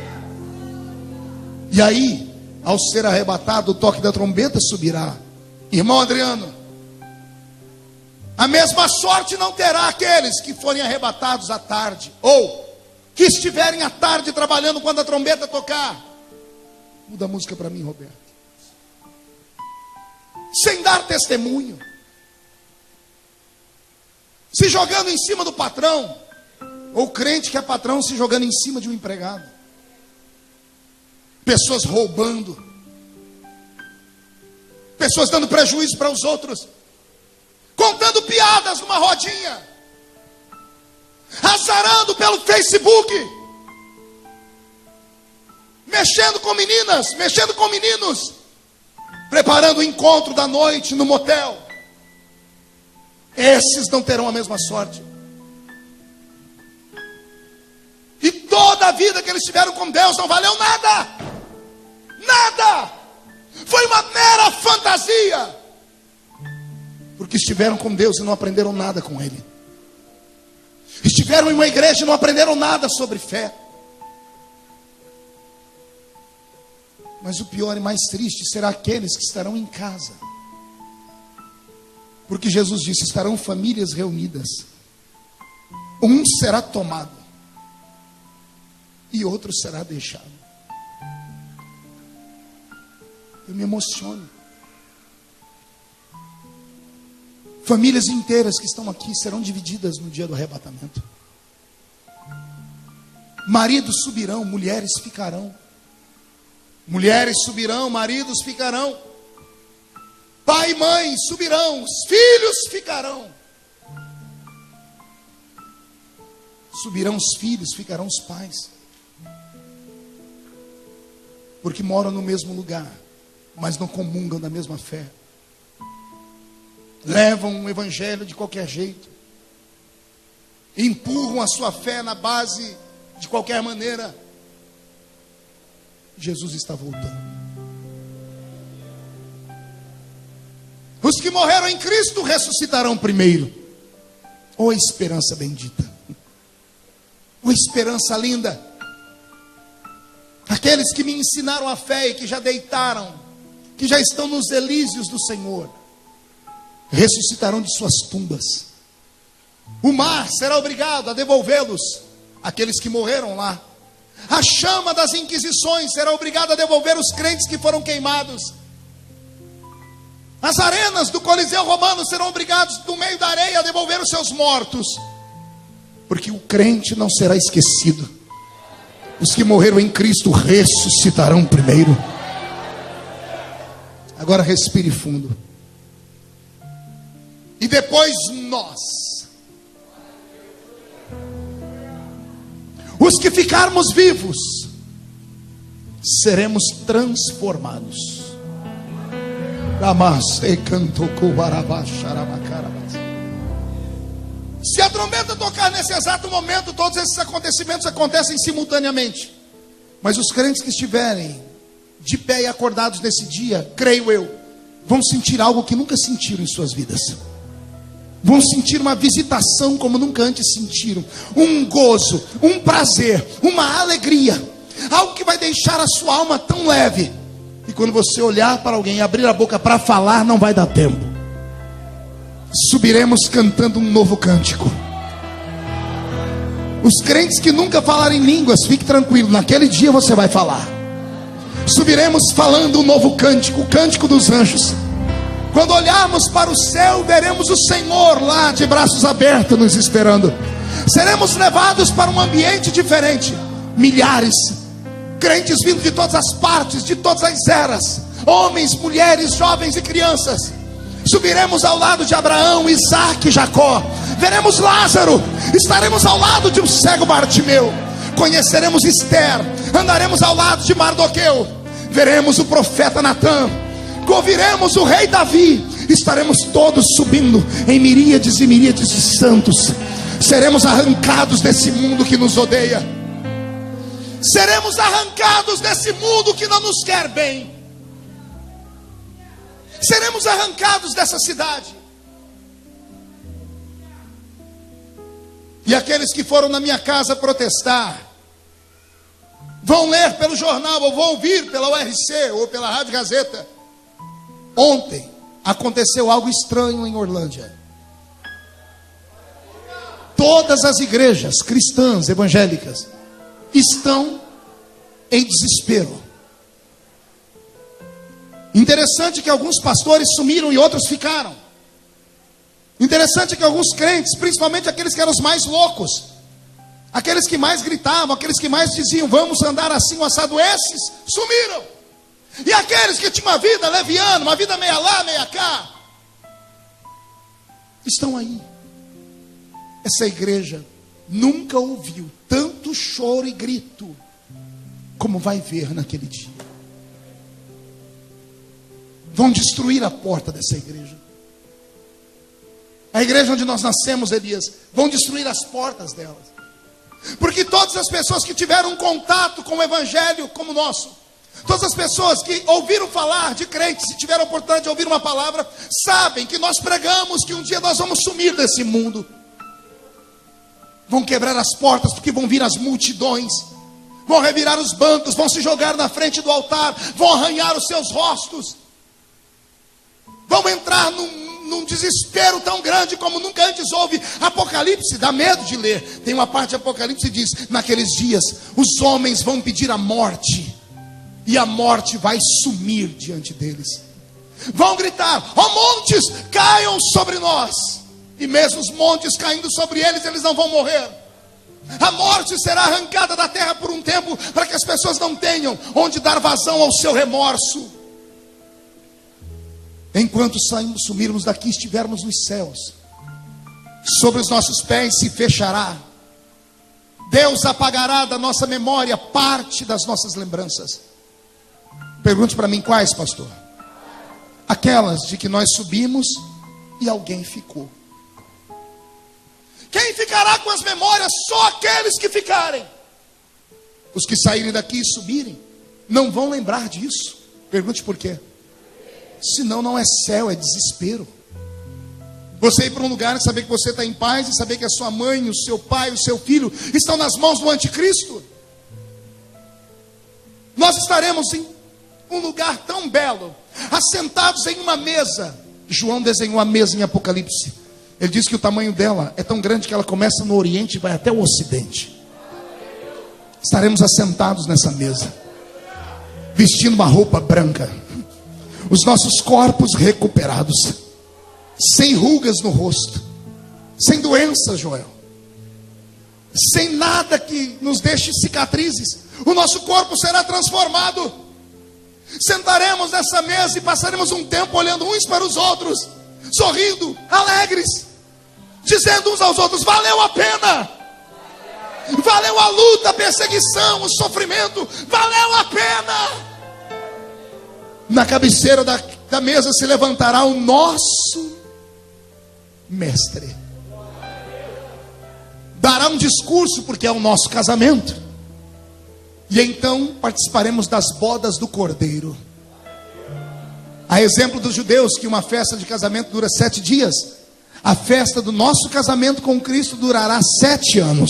E aí, ao ser arrebatado, o toque da trombeta subirá. Irmão Adriano, a mesma sorte não terá aqueles que forem arrebatados à tarde, ou que estiverem à tarde trabalhando quando a trombeta tocar. Muda a música para mim, Roberto. Sem dar testemunho, se jogando em cima do patrão, ou crente que é patrão se jogando em cima de um empregado. Pessoas roubando, pessoas dando prejuízo para os outros, contando piadas numa rodinha, azarando pelo Facebook, mexendo com meninas, mexendo com meninos, preparando o encontro da noite no motel. Esses não terão a mesma sorte. E toda a vida que eles tiveram com Deus não valeu nada. Nada. Foi uma mera fantasia. Porque estiveram com Deus e não aprenderam nada com Ele. Estiveram em uma igreja e não aprenderam nada sobre fé. Mas o pior e mais triste será aqueles que estarão em casa. Porque Jesus disse: estarão famílias reunidas. Um será tomado e outro será deixado. Eu me emociono. Famílias inteiras que estão aqui serão divididas no dia do arrebatamento. Maridos subirão, mulheres ficarão. Mulheres subirão, maridos ficarão. Pai e mãe subirão, os filhos ficarão. Subirão os filhos, ficarão os pais. Porque moram no mesmo lugar, mas não comungam da mesma fé. Levam o evangelho de qualquer jeito. Empurram a sua fé na base de qualquer maneira. Jesus está voltando. Os que morreram em Cristo ressuscitarão primeiro. Oh, esperança bendita. Oh, esperança linda. Aqueles que me ensinaram a fé e que já deitaram, que já estão nos elíseos do Senhor, ressuscitarão de suas tumbas. O mar será obrigado a devolvê-los, aqueles que morreram lá. A chama das inquisições será obrigada a devolver os crentes que foram queimados. As arenas do Coliseu Romano serão obrigados, no meio da areia, a devolver os seus mortos. Porque o crente não será esquecido. Os que morreram em Cristo ressuscitarão primeiro. Agora respire fundo. E depois nós, os que ficarmos vivos, seremos transformados. Se a trombeta tocar nesse exato momento, todos esses acontecimentos acontecem simultaneamente. Mas os crentes que estiverem de pé e acordados nesse dia, creio eu, vão sentir algo que nunca sentiram em suas vidas. Vão sentir uma visitação como nunca antes sentiram. Um gozo, um prazer, uma alegria. Algo que vai deixar a sua alma tão leve. E quando você olhar para alguém e abrir a boca para falar, não vai dar tempo. Subiremos cantando um novo cântico. Os crentes que nunca falaram em línguas, fique tranquilo, naquele dia você vai falar. Subiremos falando um novo cântico, o cântico dos anjos. Quando olharmos para o céu, veremos o Senhor lá de braços abertos nos esperando. Seremos levados para um ambiente diferente. Milhares, crentes vindo de todas as partes, de todas as eras, homens, mulheres, jovens e crianças. Subiremos ao lado de Abraão, Isaac e Jacó. Veremos Lázaro. Estaremos ao lado de um cego Bartimeu. Conheceremos Esther. Andaremos ao lado de Mardoqueu. Veremos o profeta Natã. Ouviremos o rei Davi. Estaremos todos subindo em miríades e miríades de santos. Seremos arrancados desse mundo que nos odeia. Seremos arrancados desse mundo que não nos quer bem. Seremos arrancados dessa cidade. E aqueles que foram na minha casa protestar, vão ler pelo jornal, ou vão ouvir pela URC, ou pela Rádio Gazeta. Ontem aconteceu algo estranho em Orlândia. Todas as igrejas cristãs, evangélicas, estão em desespero. Interessante que alguns pastores sumiram e outros ficaram. Interessante que alguns crentes, principalmente aqueles que eram os mais loucos, aqueles que mais gritavam, aqueles que mais diziam, vamos andar assim, o assado, esses sumiram. E aqueles que tinham uma vida leviana, uma vida meia lá, meia cá, estão aí. Essa igreja nunca ouviu tanto choro e grito como vai ver naquele dia. Vão destruir a porta dessa igreja. A igreja onde nós nascemos, Elias, vão destruir as portas delas. Porque todas as pessoas que tiveram contato com o evangelho como o nosso, todas as pessoas que ouviram falar de crentes e tiveram a oportunidade de ouvir uma palavra, sabem que nós pregamos que um dia nós vamos sumir desse mundo. Vão quebrar as portas porque vão vir as multidões, vão revirar os bancos, vão se jogar na frente do altar, vão arranhar os seus rostos, vão entrar num desespero tão grande como nunca antes houve. Apocalipse, dá medo de ler. Tem uma parte de Apocalipse que diz, naqueles dias os homens vão pedir a morte e a morte vai sumir diante deles. Vão gritar: ó montes, caiam sobre nós. E mesmo os montes caindo sobre eles, eles não vão morrer. A morte será arrancada da terra por um tempo, para que as pessoas não tenham onde dar vazão ao seu remorso. Enquanto sumirmos daqui, estivermos nos céus, sobre os nossos pés se fechará. Deus apagará da nossa memória parte das nossas lembranças. Pergunte para mim quais, pastor? Aquelas de que nós subimos e alguém ficou. Quem ficará com as memórias? Só aqueles que ficarem. Os que saírem daqui e subirem não vão lembrar disso. Pergunte por quê? Senão não é céu, é desespero. Você ir para um lugar e saber que você está em paz, e saber que a sua mãe, o seu pai, o seu filho estão nas mãos do anticristo. Nós estaremos em um lugar tão belo, assentados em uma mesa. João desenhou a mesa em Apocalipse. Ele diz que o tamanho dela é tão grande que ela começa no Oriente e vai até o Ocidente. Estaremos assentados nessa mesa, vestindo uma roupa branca, os nossos corpos recuperados, sem rugas no rosto, sem doença, Joel, sem nada que nos deixe cicatrizes. O nosso corpo será transformado. Sentaremos nessa mesa e passaremos um tempo olhando uns para os outros, sorrindo, alegres, dizendo uns aos outros: valeu a pena, valeu a luta, a perseguição, o sofrimento, valeu a pena. Na cabeceira da mesa se levantará o nosso mestre, dará um discurso, porque é o nosso casamento, e então participaremos das bodas do Cordeiro. A exemplo dos judeus, que uma festa de casamento dura 7 dias, a festa do nosso casamento com Cristo durará 7 anos.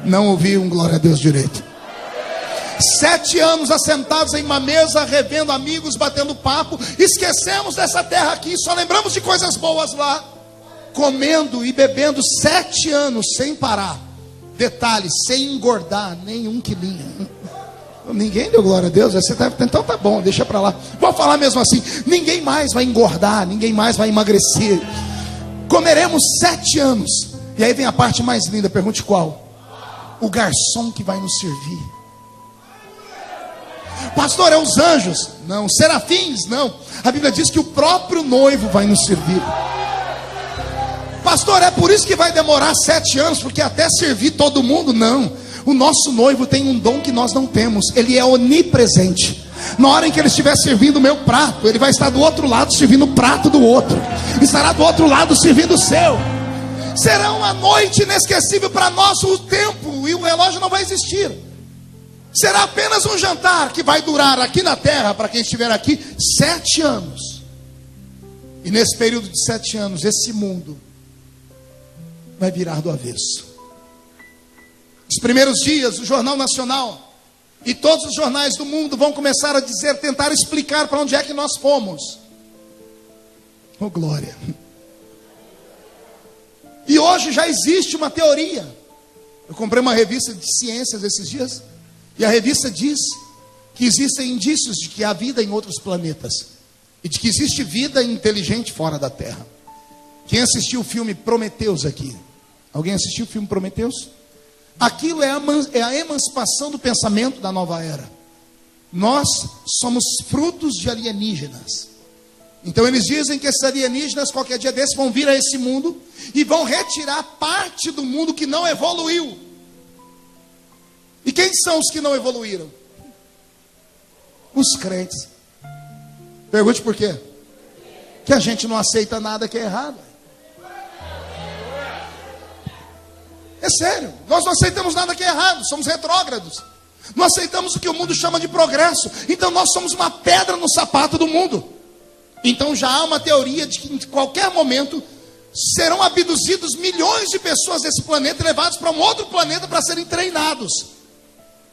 Não ouvi um glória a Deus direito. 7 anos assentados em uma mesa, revendo amigos, batendo papo. Esquecemos dessa terra aqui, só lembramos de coisas boas lá. Comendo e bebendo 7 anos sem parar. Detalhe, sem engordar nem 1 quilinho. Ninguém deu glória a Deus. Então tá bom, deixa pra lá. Vou falar mesmo assim: ninguém mais vai engordar, ninguém mais vai emagrecer. Comeremos 7 anos. E aí vem a parte mais linda, pergunte qual? O garçom que vai nos servir. Pastor, é os anjos? Não. Serafins? Não. A Bíblia diz que o próprio noivo vai nos servir. Pastor, é por isso que vai demorar 7 anos, porque até servir todo mundo? Não. O nosso noivo tem um dom que nós não temos. Ele é onipresente. Na hora em que ele estiver servindo o meu prato, ele vai estar do outro lado servindo o prato do outro. Estará do outro lado servindo o seu. Será uma noite inesquecível para nós. O tempo e o relógio não vai existir. Será apenas um jantar que vai durar aqui na terra, para quem estiver aqui, 7 anos. E nesse período de 7 anos, esse mundo vai virar do avesso. Os primeiros dias, o Jornal Nacional e todos os jornais do mundo vão começar a dizer, tentar explicar para onde é que nós fomos. Oh glória! E hoje já existe uma teoria. Eu comprei uma revista de ciências esses dias, e a revista diz que existem indícios de que há vida em outros planetas, e de que existe vida inteligente fora da Terra. Quem assistiu o filme Prometeus aqui? Alguém assistiu o filme Prometeus? Aquilo é a emancipação do pensamento da nova era. Nós somos frutos de alienígenas. Então eles dizem que esses alienígenas qualquer dia desses vão vir a esse mundo e vão retirar parte do mundo que não evoluiu. E quem são os que não evoluíram? Os crentes. Pergunte por quê? Que a gente não aceita nada que é errado. É sério, nós não aceitamos nada que é errado, somos retrógrados. Não aceitamos o que o mundo chama de progresso. Então nós somos uma pedra no sapato do mundo. Então já há uma teoria de que em qualquer momento serão abduzidos milhões de pessoas desse planeta e levados para um outro planeta para serem treinados.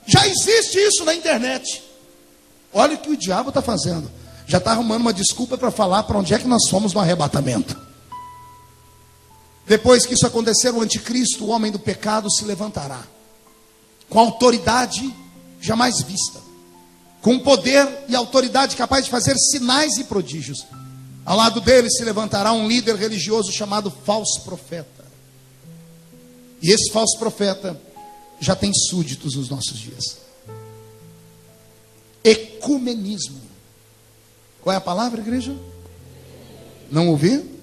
Já existe isso na internet. Olha o que o diabo está fazendo. Já está arrumando uma desculpa para falar para onde é que nós fomos no arrebatamento. Depois que isso acontecer, o anticristo, o homem do pecado, se levantará com autoridade jamais vista. com poder e autoridade capaz de fazer sinais e prodígios. Ao lado dele se levantará um líder religioso chamado falso profeta. E esse falso profeta já tem súditos nos nossos dias. Ecumenismo. Qual é a palavra, igreja? Não ouvi?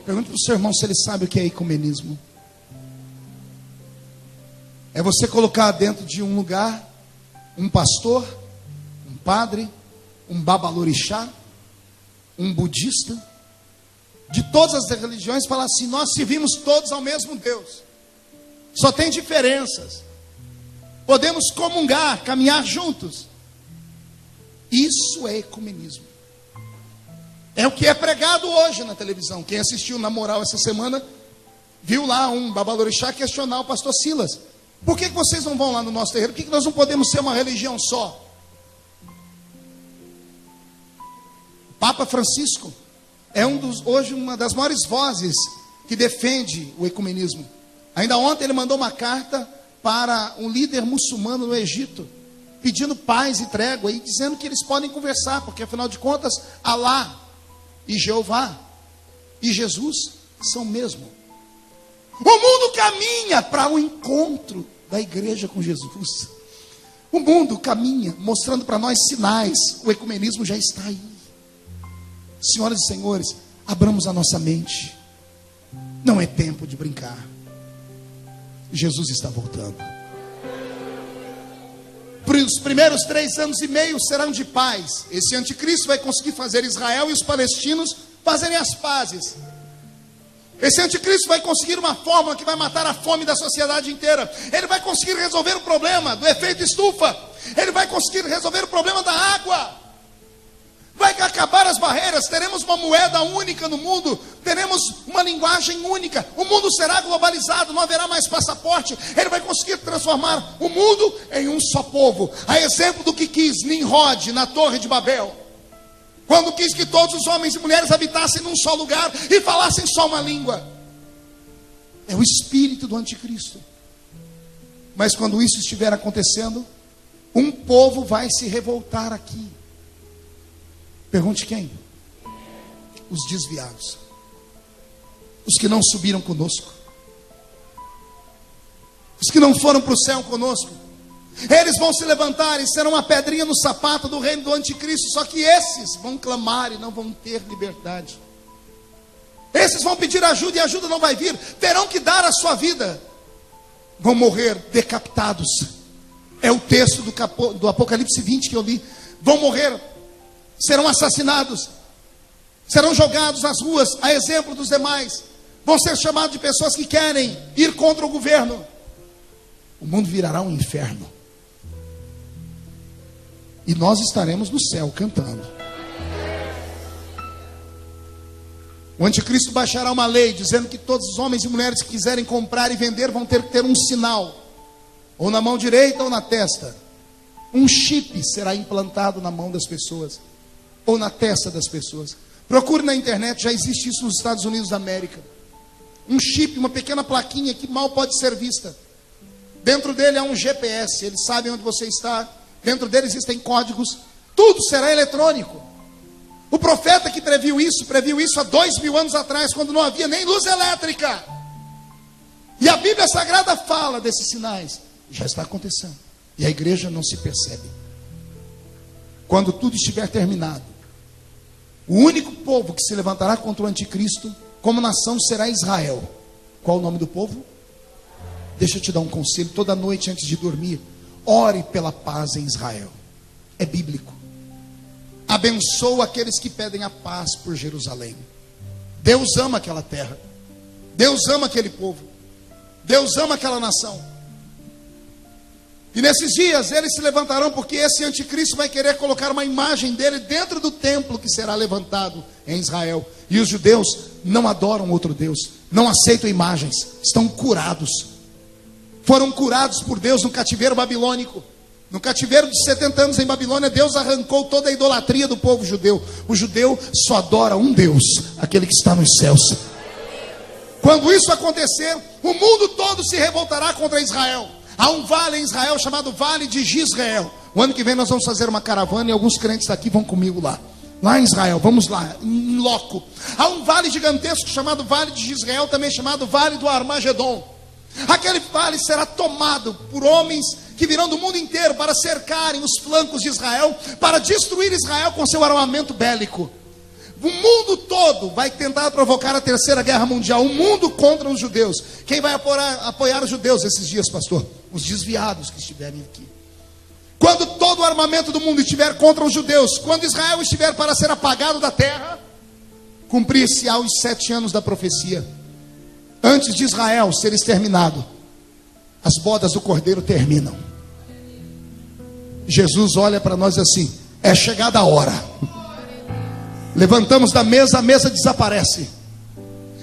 Pergunte para o seu irmão se ele sabe o que é ecumenismo. É você colocar dentro de um lugar um pastor, um padre, um babalorixá, um budista, de todas as religiões, falar assim: nós servimos todos ao mesmo Deus, só tem diferenças, podemos comungar, caminhar juntos. Isso é ecumenismo. É o que é pregado hoje na televisão. Quem assistiu na Moral essa semana viu lá um babalorixá questionar o pastor Silas: por que vocês não vão lá no nosso terreiro? Por que nós não podemos ser uma religião só? Papa Francisco é hoje uma das maiores vozes que defende o ecumenismo. Ainda ontem ele mandou uma carta para um líder muçulmano no Egito, pedindo paz e trégua e dizendo que eles podem conversar, porque afinal de contas, Alá e Jeová e Jesus são o mesmo. O mundo caminha para o encontro da igreja com Jesus. O mundo caminha mostrando para nós sinais. O ecumenismo já está aí. Senhoras e senhores, abramos a nossa mente. Não é tempo de brincar. Jesus está voltando. Os primeiros 3 anos e meio serão de paz. Esse anticristo vai conseguir fazer Israel e os palestinos fazerem as pazes. Esse anticristo vai conseguir uma fórmula que vai matar a fome da sociedade inteira. Ele vai conseguir resolver o problema do efeito estufa. Ele vai conseguir resolver o problema da água. Vai acabar as barreiras. Teremos uma moeda única no mundo. Teremos uma linguagem única. O mundo será globalizado. Não haverá mais passaporte. Ele vai conseguir transformar o mundo em um só povo. A exemplo do que quis Nimrod na Torre de Babel, quando quis que todos os homens e mulheres habitassem num só lugar e falassem só uma língua. É o espírito do anticristo. Mas quando isso estiver acontecendo, um povo vai se revoltar aqui. Pergunte quem? Os desviados. Os que não subiram conosco. Os que não foram para o céu conosco. Eles vão se levantar e serão uma pedrinha no sapato do reino do anticristo. Só que esses vão clamar e não vão ter liberdade. Esses vão pedir ajuda e a ajuda não vai vir. Terão que dar a sua vida. Vão morrer decapitados. É o texto do Apocalipse 20 que eu li. Vão morrer, serão assassinados, serão jogados nas ruas, a exemplo dos demais. Vão ser chamados de pessoas que querem ir contra o governo. O mundo virará um inferno. E nós estaremos no céu cantando. O anticristo baixará uma lei dizendo que todos os homens e mulheres que quiserem comprar e vender vão ter que ter um sinal, ou na mão direita ou na testa. Um chip será implantado na mão das pessoas, ou na testa das pessoas. Procure na internet, já existe isso nos Estados Unidos da América. Um chip, uma pequena plaquinha que mal pode ser vista. Dentro dele há um GPS, eles sabem onde você está. Dentro dele existem códigos. Tudo será eletrônico. O profeta que previu isso há 2000 anos atrás, quando não havia nem luz elétrica. E a Bíblia Sagrada fala desses sinais. Já está acontecendo. E a igreja não se percebe. Quando tudo estiver terminado, o único povo que se levantará contra o anticristo como nação será Israel. Qual o nome do povo? Deixa eu te dar um conselho. Toda noite antes de dormir, ore pela paz em Israel. É bíblico. Abençoa aqueles que pedem a paz por Jerusalém. Deus ama aquela terra. Deus ama aquele povo. Deus ama aquela nação. E nesses dias eles se levantarão, porque esse anticristo vai querer colocar uma imagem dele dentro do templo que será levantado em Israel. E os judeus não adoram outro Deus, não aceitam imagens, estão curados. Foram curados por Deus no cativeiro babilônico. No cativeiro de 70 anos em Babilônia, Deus arrancou toda a idolatria do povo judeu. O judeu só adora um Deus, aquele que está nos céus. Quando isso acontecer, o mundo todo se revoltará contra Israel. Há um vale em Israel chamado Vale de Jezreel. O ano que vem nós vamos fazer uma caravana e alguns crentes daqui vão comigo lá. Lá em Israel, vamos lá, em loco. Há um vale gigantesco chamado Vale de Israel, também chamado Vale do Armagedon. Aquele vale será tomado por homens que virão do mundo inteiro para cercarem os flancos de Israel, para destruir Israel com seu armamento bélico. O mundo todo vai tentar provocar a terceira guerra mundial. O mundo contra os judeus. Quem vai apoiar os judeus esses dias, pastor? Os desviados que estiverem aqui. Quando todo o armamento do mundo estiver contra os judeus, quando Israel estiver para ser apagado da terra, cumprir-se-á os 7 anos da profecia. Antes de Israel ser exterminado, as bodas do Cordeiro terminam. Jesus olha para nós assim: é chegada a hora. Levantamos da mesa, a mesa desaparece.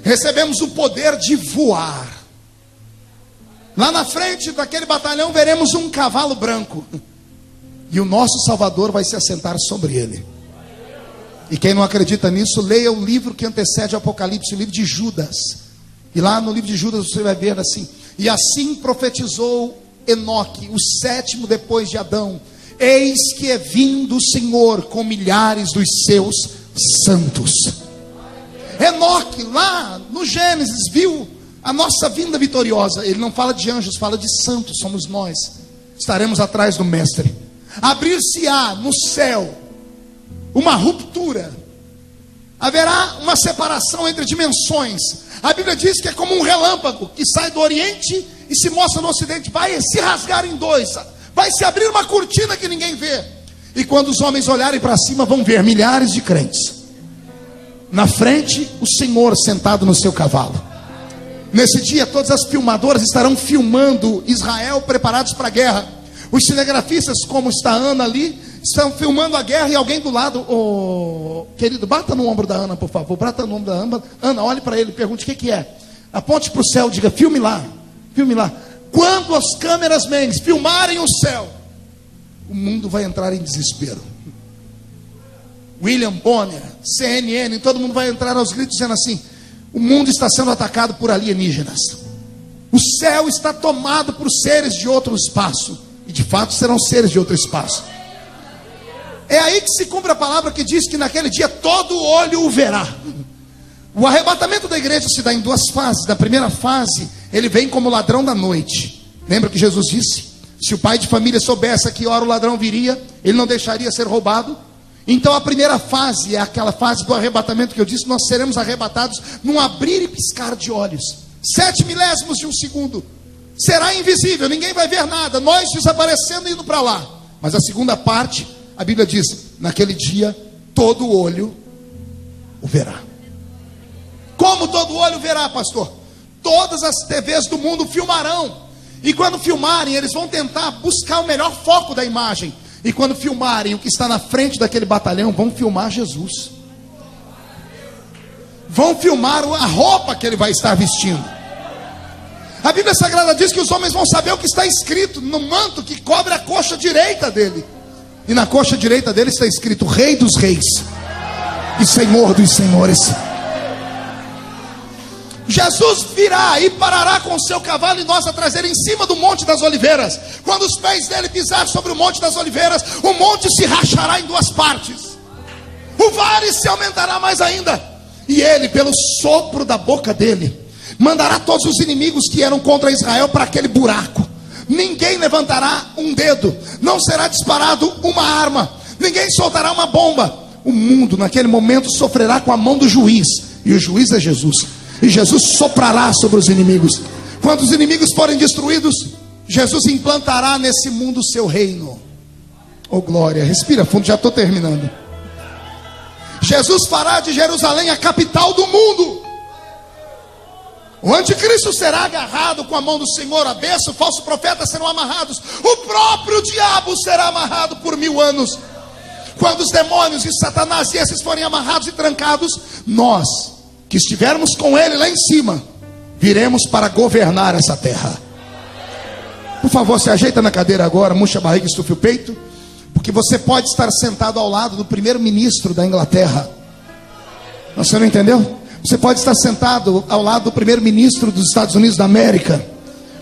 Recebemos o poder de voar. Lá na frente daquele batalhão veremos um cavalo branco. E o nosso Salvador vai se assentar sobre ele. E quem não acredita nisso, leia o livro que antecede o Apocalipse, o livro de Judas. E lá no livro de Judas você vai ver assim: e assim profetizou Enoque, o 7º depois de Adão: eis que é vindo o Senhor com milhares dos seus santos. Enoque, lá no Gênesis, viu a nossa vinda vitoriosa. Ele não fala de anjos, fala de santos, somos nós. Estaremos atrás do Mestre. Abrir-se-á no céu uma ruptura. Haverá uma separação entre dimensões. A Bíblia diz que é como um relâmpago que sai do Oriente e se mostra no Ocidente. Vai se rasgar em dois. Vai se abrir uma cortina que ninguém vê. E quando os homens olharem para cima, vão ver milhares de crentes. Na frente, o Senhor sentado no seu cavalo. Nesse dia, todas as filmadoras estarão filmando Israel preparados para a guerra. Os cinegrafistas, como está a Ana ali, estão filmando a guerra. E alguém do lado: querido, bata no ombro da Ana, por favor. Bata no ombro da Ana. Ana, olhe para ele, pergunte o que é. Aponte para o céu, diga: filme lá, filme lá. Quando as câmeras mens filmarem o céu, o mundo vai entrar em desespero. William Bonner, CNN, todo mundo vai entrar aos gritos dizendo assim: o mundo está sendo atacado por alienígenas. O céu está tomado por seres de outro espaço. E de fato serão seres de outro espaço. É aí que se cumpre a palavra que diz que naquele dia todo olho o verá. O arrebatamento da igreja se dá em 2 fases. Na primeira fase, ele vem como ladrão da noite. Lembra que Jesus disse: se o pai de família soubesse a que hora o ladrão viria, ele não deixaria ser roubado. Então a primeira fase é aquela fase do arrebatamento que eu disse: nós seremos arrebatados num abrir e piscar de olhos. 7 milésimos de um segundo. Será invisível, ninguém vai ver nada, nós desaparecendo e indo para lá. Mas a segunda parte, a Bíblia diz: naquele dia todo olho o verá. Como todo olho verá, pastor? Todas as TVs do mundo filmarão. E quando filmarem, eles vão tentar buscar o melhor foco da imagem. E quando filmarem o que está na frente daquele batalhão, vão filmar Jesus. Vão filmar a roupa que ele vai estar vestindo. A Bíblia Sagrada diz que os homens vão saber o que está escrito no manto que cobre a coxa direita dele. E na coxa direita dele está escrito: Rei dos Reis e Senhor dos Senhores. Jesus virá e parará com o seu cavalo e nós atrás dele em cima do Monte das Oliveiras. Quando os pés dele pisar sobre o Monte das Oliveiras, o monte se rachará em 2 partes. O vale se aumentará mais ainda. E ele, pelo sopro da boca dele, mandará todos os inimigos que eram contra Israel para aquele buraco. Ninguém levantará um dedo, não será disparado uma arma, ninguém soltará uma bomba. O mundo naquele momento sofrerá com a mão do juiz, e o juiz é Jesus. E Jesus soprará sobre os inimigos. Quando os inimigos forem destruídos, Jesus implantará nesse mundo o seu reino. Oh glória, respira fundo, já estou terminando. Jesus fará de Jerusalém a capital do mundo. O anticristo será agarrado com a mão do Senhor, a besta, o falso profeta serão amarrados. O próprio diabo será amarrado por 1000 anos. Quando os demônios e Satanás e esses forem amarrados e trancados, nós que estivermos com ele lá em cima, viremos para governar essa terra. Por favor, se ajeita na cadeira agora, murcha a barriga, estufe o peito, porque você pode estar sentado ao lado do primeiro-ministro da Inglaterra. Você não entendeu? Você pode estar sentado ao lado do primeiro-ministro dos Estados Unidos da América.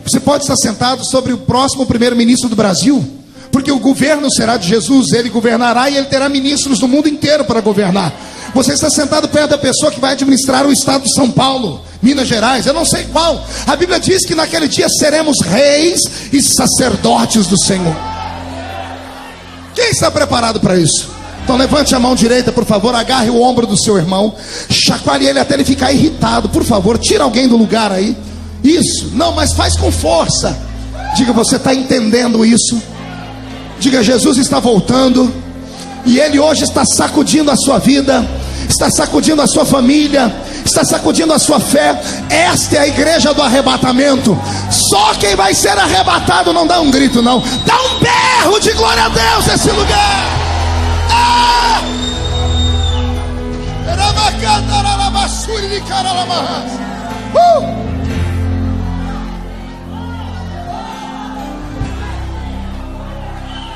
Você pode estar sentado sobre o próximo primeiro-ministro do Brasil. Porque o governo será de Jesus, ele governará e ele terá ministros do mundo inteiro para governar. Você está sentado perto da pessoa que vai administrar o estado de São Paulo, Minas Gerais, eu não sei qual. A Bíblia diz que naquele dia seremos reis e sacerdotes do Senhor. Quem está preparado para isso? Então levante a mão direita, por favor, agarre o ombro do seu irmão, chacoalhe ele até ele ficar irritado. Por favor, tira alguém do lugar aí. Isso, não, mas faz com força. Diga, você está entendendo isso? Diga, Jesus está voltando e Ele hoje está sacudindo a sua vida, está sacudindo a sua família, está sacudindo a sua fé. Esta é a igreja do arrebatamento. Só quem vai ser arrebatado não dá um grito não, dá um berro de glória a Deus nesse lugar.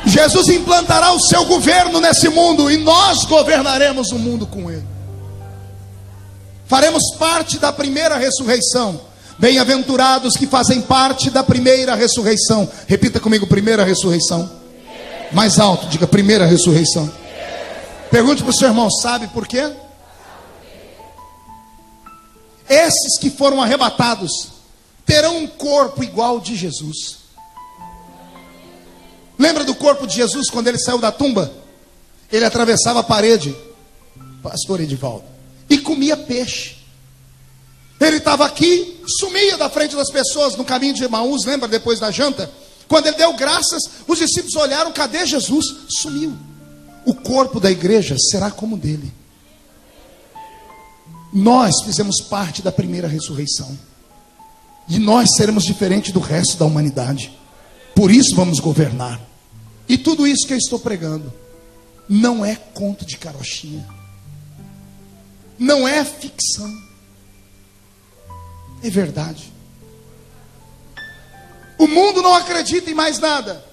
Jesus implantará o seu governo nesse mundo e nós governaremos o mundo com ele. Faremos parte da primeira ressurreição. Bem-aventurados que fazem parte da primeira ressurreição. Repita comigo, primeira ressurreição. Mais alto, diga primeira ressurreição. Pergunte para o seu irmão, sabe por quê? Esses que foram arrebatados terão um corpo igual ao de Jesus. Lembra do corpo de Jesus quando ele saiu da tumba? Ele atravessava a parede, pastor Edivaldo, e comia peixe. Ele estava aqui, sumia da frente das pessoas no caminho de Emaús, lembra, depois da janta? Quando ele deu graças, os discípulos olharam, cadê Jesus? Sumiu. O corpo da igreja será como o dele. Nós fizemos parte da primeira ressurreição. E nós seremos diferentes do resto da humanidade. Por isso vamos governar. E tudo isso que eu estou pregando não é conto de carochinha, não é ficção, é verdade. O mundo não acredita em mais nada,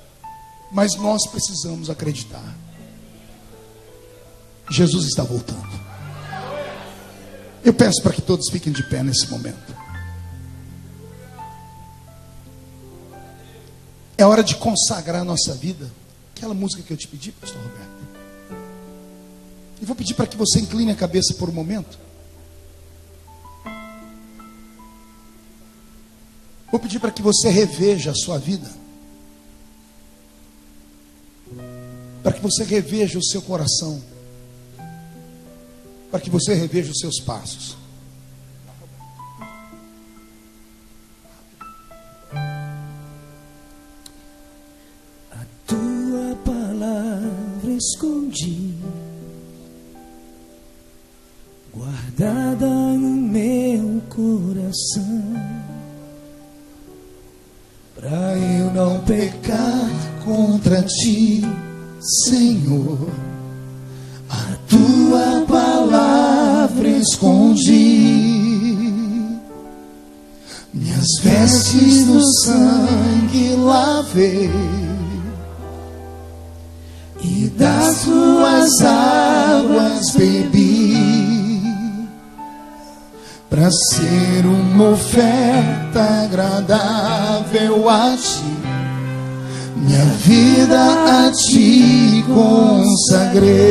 mas nós precisamos acreditar. Jesus está voltando. Eu peço para que todos fiquem de pé nesse momento. É hora de consagrar a nossa vida. Aquela música que eu te pedi, pastor Roberto. Eu vou pedir para que você incline a cabeça por um momento. Vou pedir para que você reveja a sua vida. Para que você reveja o seu coração. Para que você reveja os seus passos. Tua palavra escondi, guardada no meu coração, pra eu não pecar contra ti, Senhor. A tua palavra escondi, minhas vestes no sangue lavei, e das tuas águas bebi, para ser uma oferta agradável a ti. Minha vida a ti consagrei.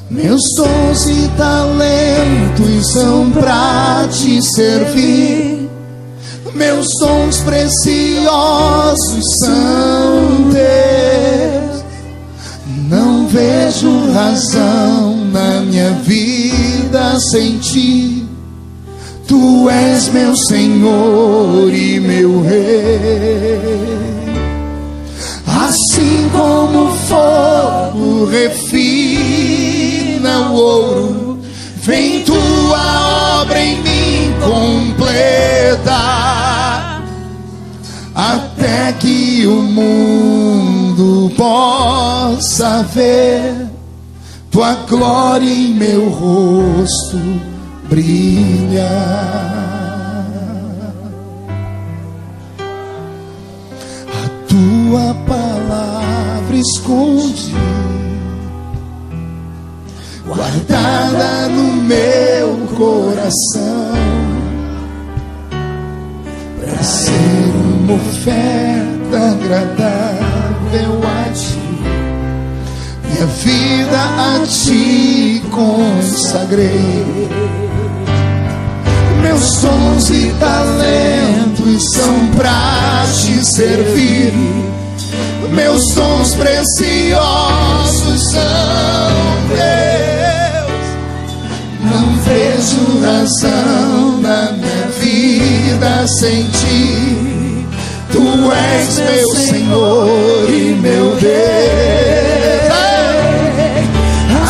Meus dons e talentos são pra te servir. Meus dons preciosos são teus. Não vejo razão na minha vida sem ti. Tu és meu Senhor e meu Rei. Assim como o fogo refina o ouro, vem tua obra em mim completa, até que o mundo possa ver tua glória em meu rosto brilha. A tua palavra escondi, guardada no meu coração, para ser uma oferta agradável a ti, minha vida a ti consagrei. Meus dons e talentos são pra te servir. Meus dons preciosos são teus. Não vejo razão na minha vida sem ti. Tu és meu Senhor e meu Deus.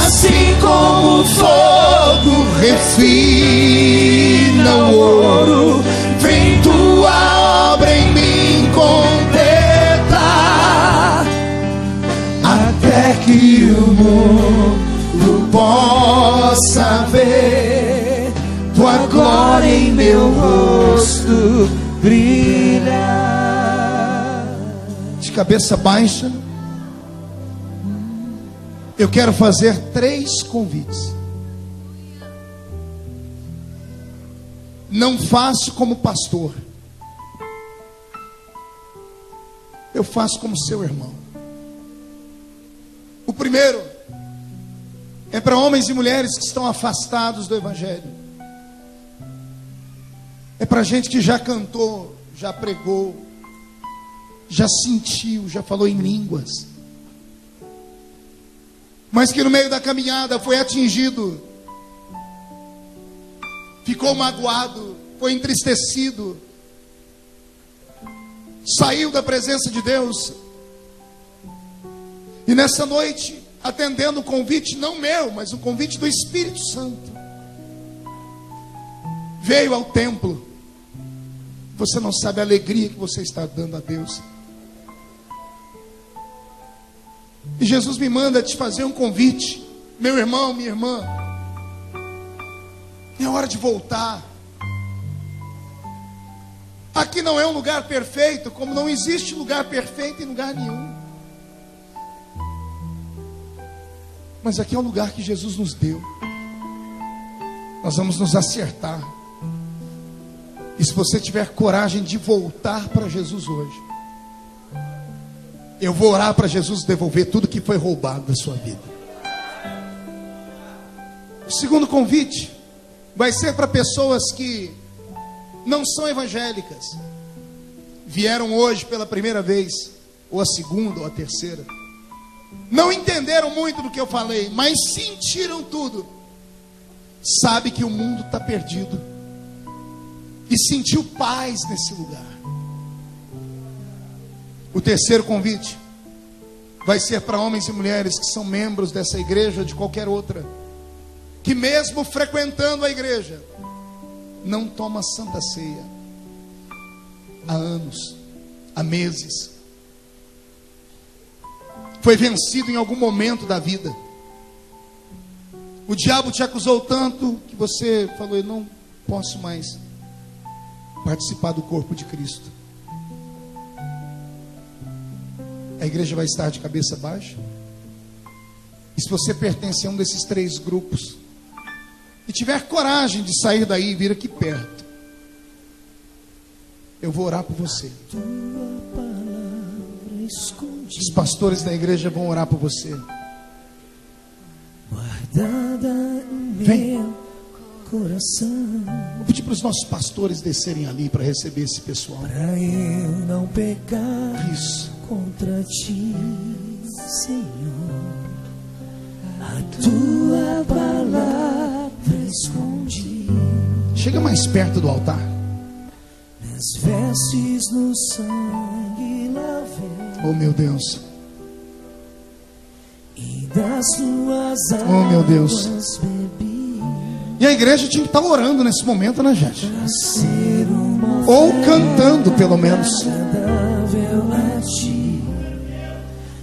Assim como o fogo refina o ouro, vem tua obra em mim completar, até que o mundo possa ver tua glória em meu rosto brilhar. De cabeça baixa, eu quero fazer 3 convites. Não faço como pastor, eu faço como seu irmão. O primeiro é para homens e mulheres que estão afastados do Evangelho. É para gente que já cantou, já pregou, já sentiu, já falou em línguas, mas que no meio da caminhada foi atingido, ficou magoado, foi entristecido, saiu da presença de Deus. E nessa noite, atendendo o convite, não meu, mas o convite do Espírito Santo, veio ao templo. Você não sabe a alegria que você está dando a Deus. E Jesus me manda te fazer um convite, meu irmão, minha irmã. É hora de voltar. Aqui não é um lugar perfeito, como não existe lugar perfeito em lugar nenhum. Mas aqui é um lugar que Jesus nos deu. Nós vamos nos acertar. E se você tiver coragem de voltar para Jesus hoje, eu vou orar para Jesus devolver tudo que foi roubado da sua vida. O segundo convite vai ser para pessoas que não são evangélicas, vieram hoje pela primeira vez, ou a segunda, ou a terceira, não entenderam muito do que eu falei, mas sentiram tudo. Sabe que o mundo está perdido e sentiu paz nesse lugar. O terceiro convite vai ser para homens e mulheres que são membros dessa igreja ou de qualquer outra, que mesmo frequentando a igreja, não toma santa ceia há anos, há meses. Foi vencido em algum momento da vida. O diabo te acusou tanto que você falou: eu não posso mais participar do corpo de Cristo. A igreja vai estar de cabeça baixa. E se você pertence a um desses 3 grupos e tiver coragem de sair daí e vir aqui perto, eu vou orar por você. Os pastores da igreja vão orar por você. Vem. Vou pedir para os nossos pastores descerem ali para receber esse pessoal. Para eu não pecar Isso. contra ti, Senhor, a tua palavra escondi. Chega mais perto do altar. Minhas vestes no sangue lavei, Oh meu Deus. e das tuas Oh meu Deus. águas bebi. E a igreja tinha que estar orando nesse momento, né, gente? Pra ser uma Ou cantando, pelo menos. agradável a ti,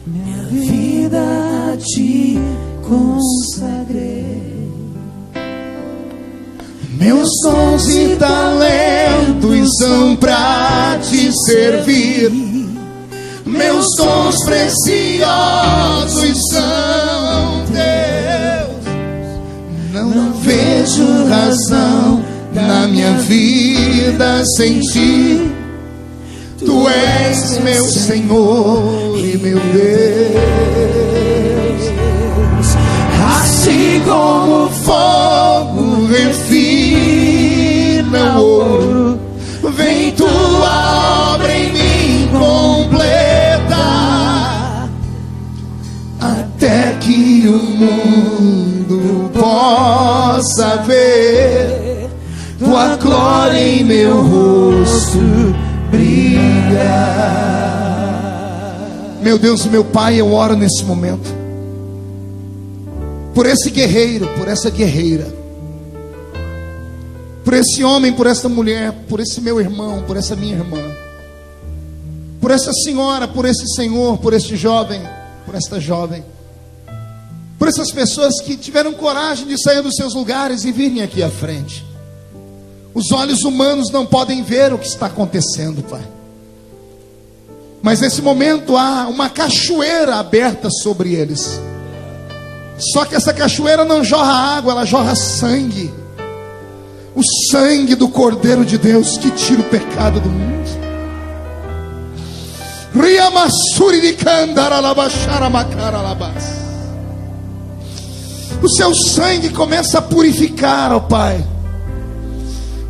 minha vida a ti consagrei. Meus dons e talentos são pra te servir. Meus dons preciosos são teus. Não vejo razão na minha vida sem ti. Tu Tu és meu Senhor e meu Deus. Assim como o fogo refina o ouro, vem tua obra em mim completa, até que o mundo possa ver tua glória em meu rosto brilhar. Meu Deus e meu Pai, eu oro nesse momento por esse guerreiro, por essa guerreira, por esse homem, por essa mulher, por esse meu irmão, por essa minha irmã, por essa senhora, por esse senhor, por este jovem, por esta jovem, por essas pessoas que tiveram coragem de sair dos seus lugares e virem aqui à frente. Os olhos humanos não podem ver o que está acontecendo, Pai, mas nesse momento há uma cachoeira aberta sobre eles. Só que essa cachoeira não jorra água, ela jorra sangue. O sangue do Cordeiro de Deus que tira o pecado do mundo. O seu sangue começa a purificar, ó Pai.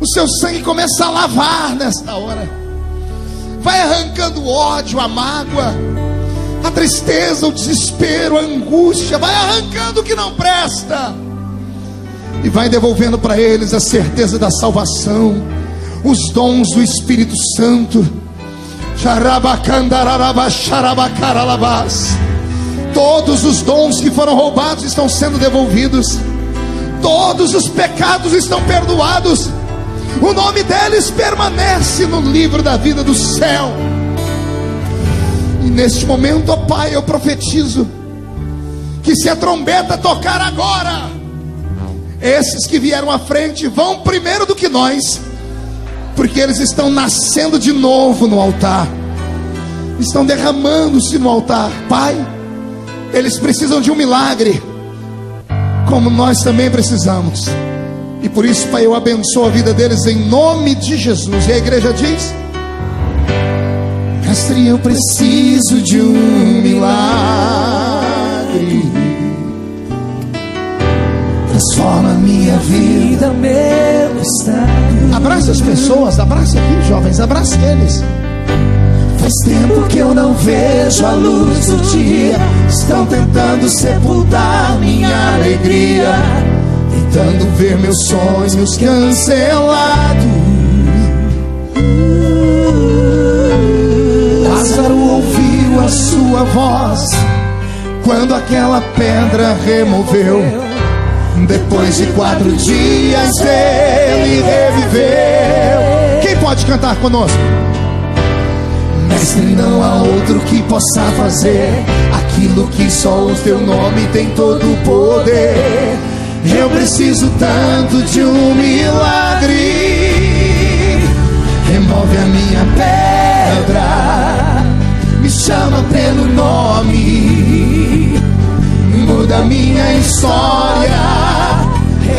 O seu sangue começa a lavar nesta hora. Vai arrancando o ódio, a mágoa, a tristeza, o desespero, a angústia. Vai arrancando o que não presta e vai devolvendo para eles a certeza da salvação, os dons do Espírito Santo. Todos os dons que foram roubados estão sendo devolvidos. Todos os pecados estão perdoados. O nome deles permanece no livro da vida do céu. E neste momento, ó Pai, eu profetizo que se a trombeta tocar agora, esses que vieram à frente vão primeiro do que nós, porque eles estão nascendo de novo no altar, estão derramando-se no altar. Pai, eles precisam de um milagre, como nós também precisamos. E por isso, Pai, eu abençoo a vida deles em nome de Jesus. E a igreja diz: Mestre, eu preciso de um milagre. Transforma minha vida, meu estado. Abraça as pessoas, abraça aqui, jovens, abraça eles. Faz tempo que eu não vejo a luz do dia. Estão tentando sepultar minha alegria, tentando ver meus sonhos cancelados. Lázaro ouviu a sua voz quando aquela pedra removeu. Depois de 4 dias ele reviveu. Quem pode cantar conosco? Mestre, não há outro que possa fazer aquilo que só o teu nome tem todo o poder. Eu preciso tanto de um milagre. Remove a minha pedra, me chama pelo nome, muda minha história,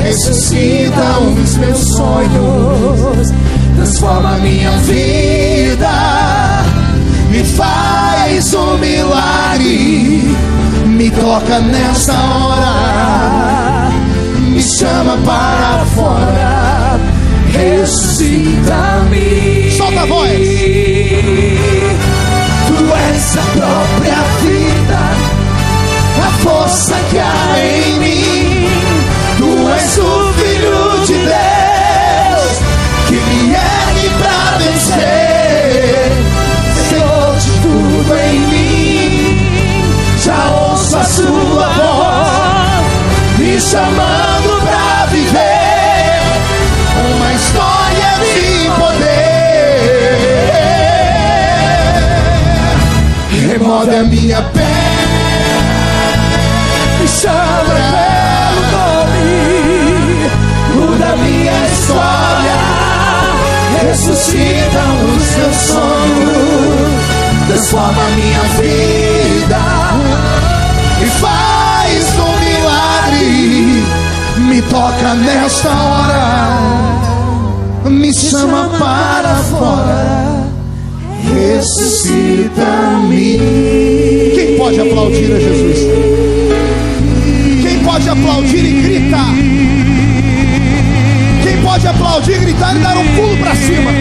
ressuscita os meus sonhos, transforma minha vida, me faz um milagre, me toca nessa hora, me chama para fora, ressuscita-me. Solta a voz. Tu és a própria vida, a força que há em mim. Tu és o Filho de Deus, que me ergue pra vencer. Senhor de tudo em mim, já ouço a sua voz, me chamando pra viver uma história de poder. Remove a minha pele, me chama pelo nome, muda minha história, ressuscita os meus sonhos, transforma minha vida e faz um milagre, me toca nesta hora, me chama para fora, ressuscita-me. Quem pode aplaudir a Jesus? Quem pode aplaudir e gritar? Quem pode aplaudir, gritar e dar um pulo para cima?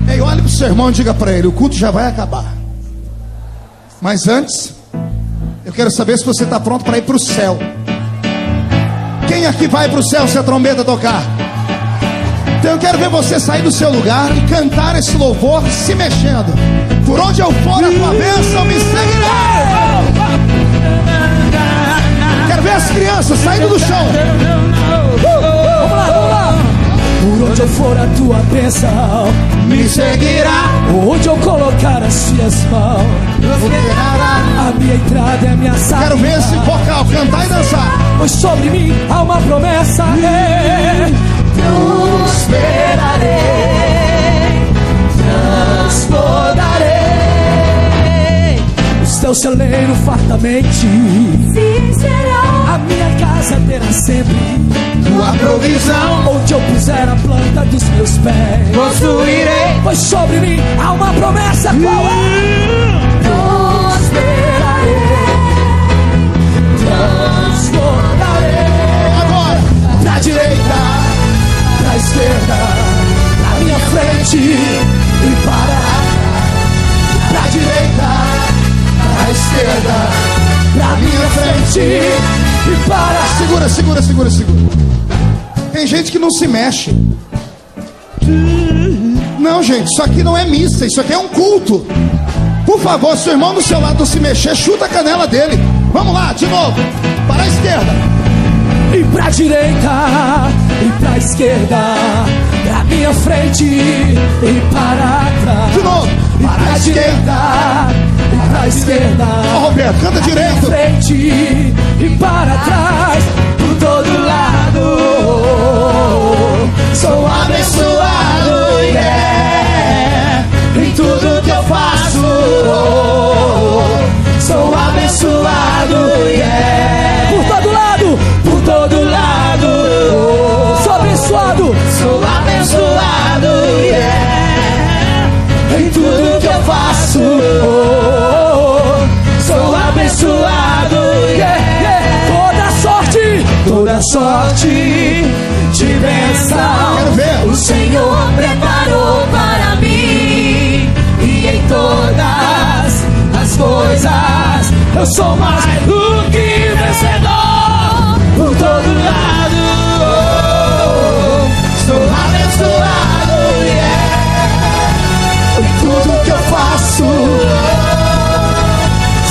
Ei, olhe para o seu irmão e diga para ele: o culto já vai acabar. Mas antes, eu quero saber se você está pronto para ir para o céu. Quem aqui vai para o céu se a trombeta tocar? Então eu quero ver você sair do seu lugar e cantar esse louvor se mexendo. Por onde eu for, a tua bênção me seguirá. Quero ver as crianças saindo do chão. Vamos lá, vamos lá. Por onde eu for, a tua bênção Me seguirá. onde eu colocar as minhas mãos, a minha entrada é a minha saída. Quero ver esse vocal cantar e dançar. Pois sobre mim há uma promessa. Prosperarei, transbordarei os teus celeiros fartamente. Sim, será. A minha casa terá sempre Tua provisão onde eu puser a planta dos meus pés. possuirei. Pois sobre mim há uma promessa. Qual é? Prosperarei, transbordarei. Agora, Pra direita, pra esquerda, pra minha frente e para. Pra direita, pra esquerda, pra minha frente e para. segura, segura, segura, segura. Tem gente que não se mexe. Não, gente, isso aqui não é missa, isso aqui é um culto. Por favor, se o irmão do seu lado não se mexer, chuta a canela dele. Vamos lá, de novo. Para a esquerda. E pra direita, e pra esquerda, pra minha frente e para trás. De novo. E pra direita, e pra esquerda, Ó, Roberto, canta direito. frente e para trás, por todo lado. Sou abençoado, yeah, em tudo que eu faço. Sou abençoado, yeah, por todo lado, por todo lado. Sou abençoado, sou abençoado, yeah, em tudo que eu faço. Sou abençoado, yeah, yeah. Toda sorte de bênção Quero ver. o Senhor preparou para mim, e em todas as coisas eu sou mais do que vencedor. Por todo lado sou abençoado, yeah, em tudo que eu faço.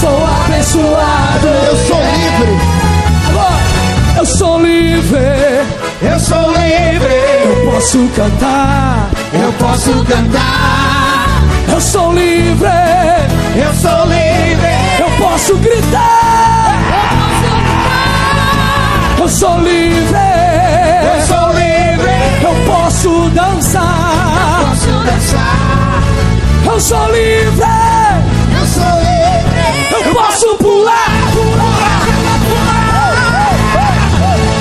Sou abençoado. Eu sou livre. Agora, eu sou livre. Eu sou livre. Eu posso cantar. Eu posso cantar. Eu sou livre. Eu sou livre. Eu posso gritar. Eu sou livre. Eu sou livre. Eu posso dançar. Posso dançar. Eu sou livre. Eu sou livre. Eu posso pular.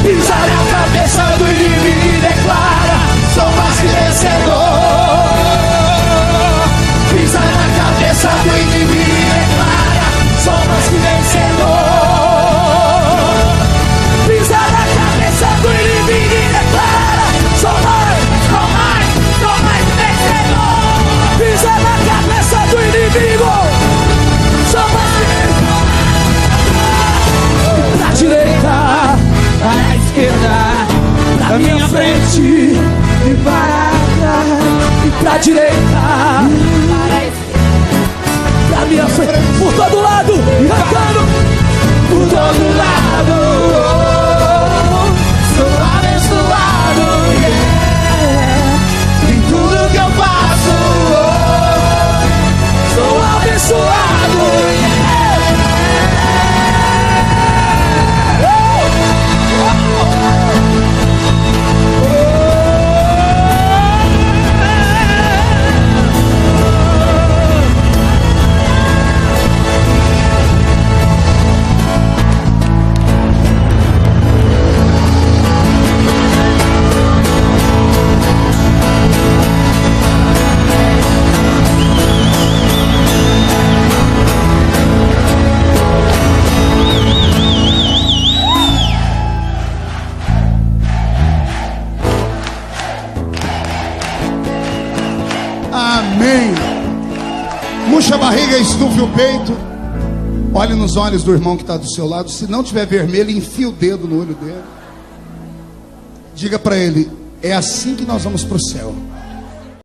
Pisar na cabeça do inimigo e declara: sou mais que vencedor. Pisar na cabeça do inimigo e declara: sou mais que vencedor. Pisar na cabeça do inimigo e declara: sou mais vencedor. Pisar na cabeça do inimigo, sou mais que vencedor. Pra direita, para a esquerda, pra minha frente e para trás. E pra direita, para a esquerda, pra minha frente, por todo lado, cantando, por todo lado. Sou abençoado, yeah, em tudo que eu faço. Sou abençoado, yeah. Estufe o peito. Olhe nos olhos do irmão que está do seu lado. Se não tiver vermelho, enfia o dedo no olho dele. Diga para ele: é assim que nós vamos para o céu.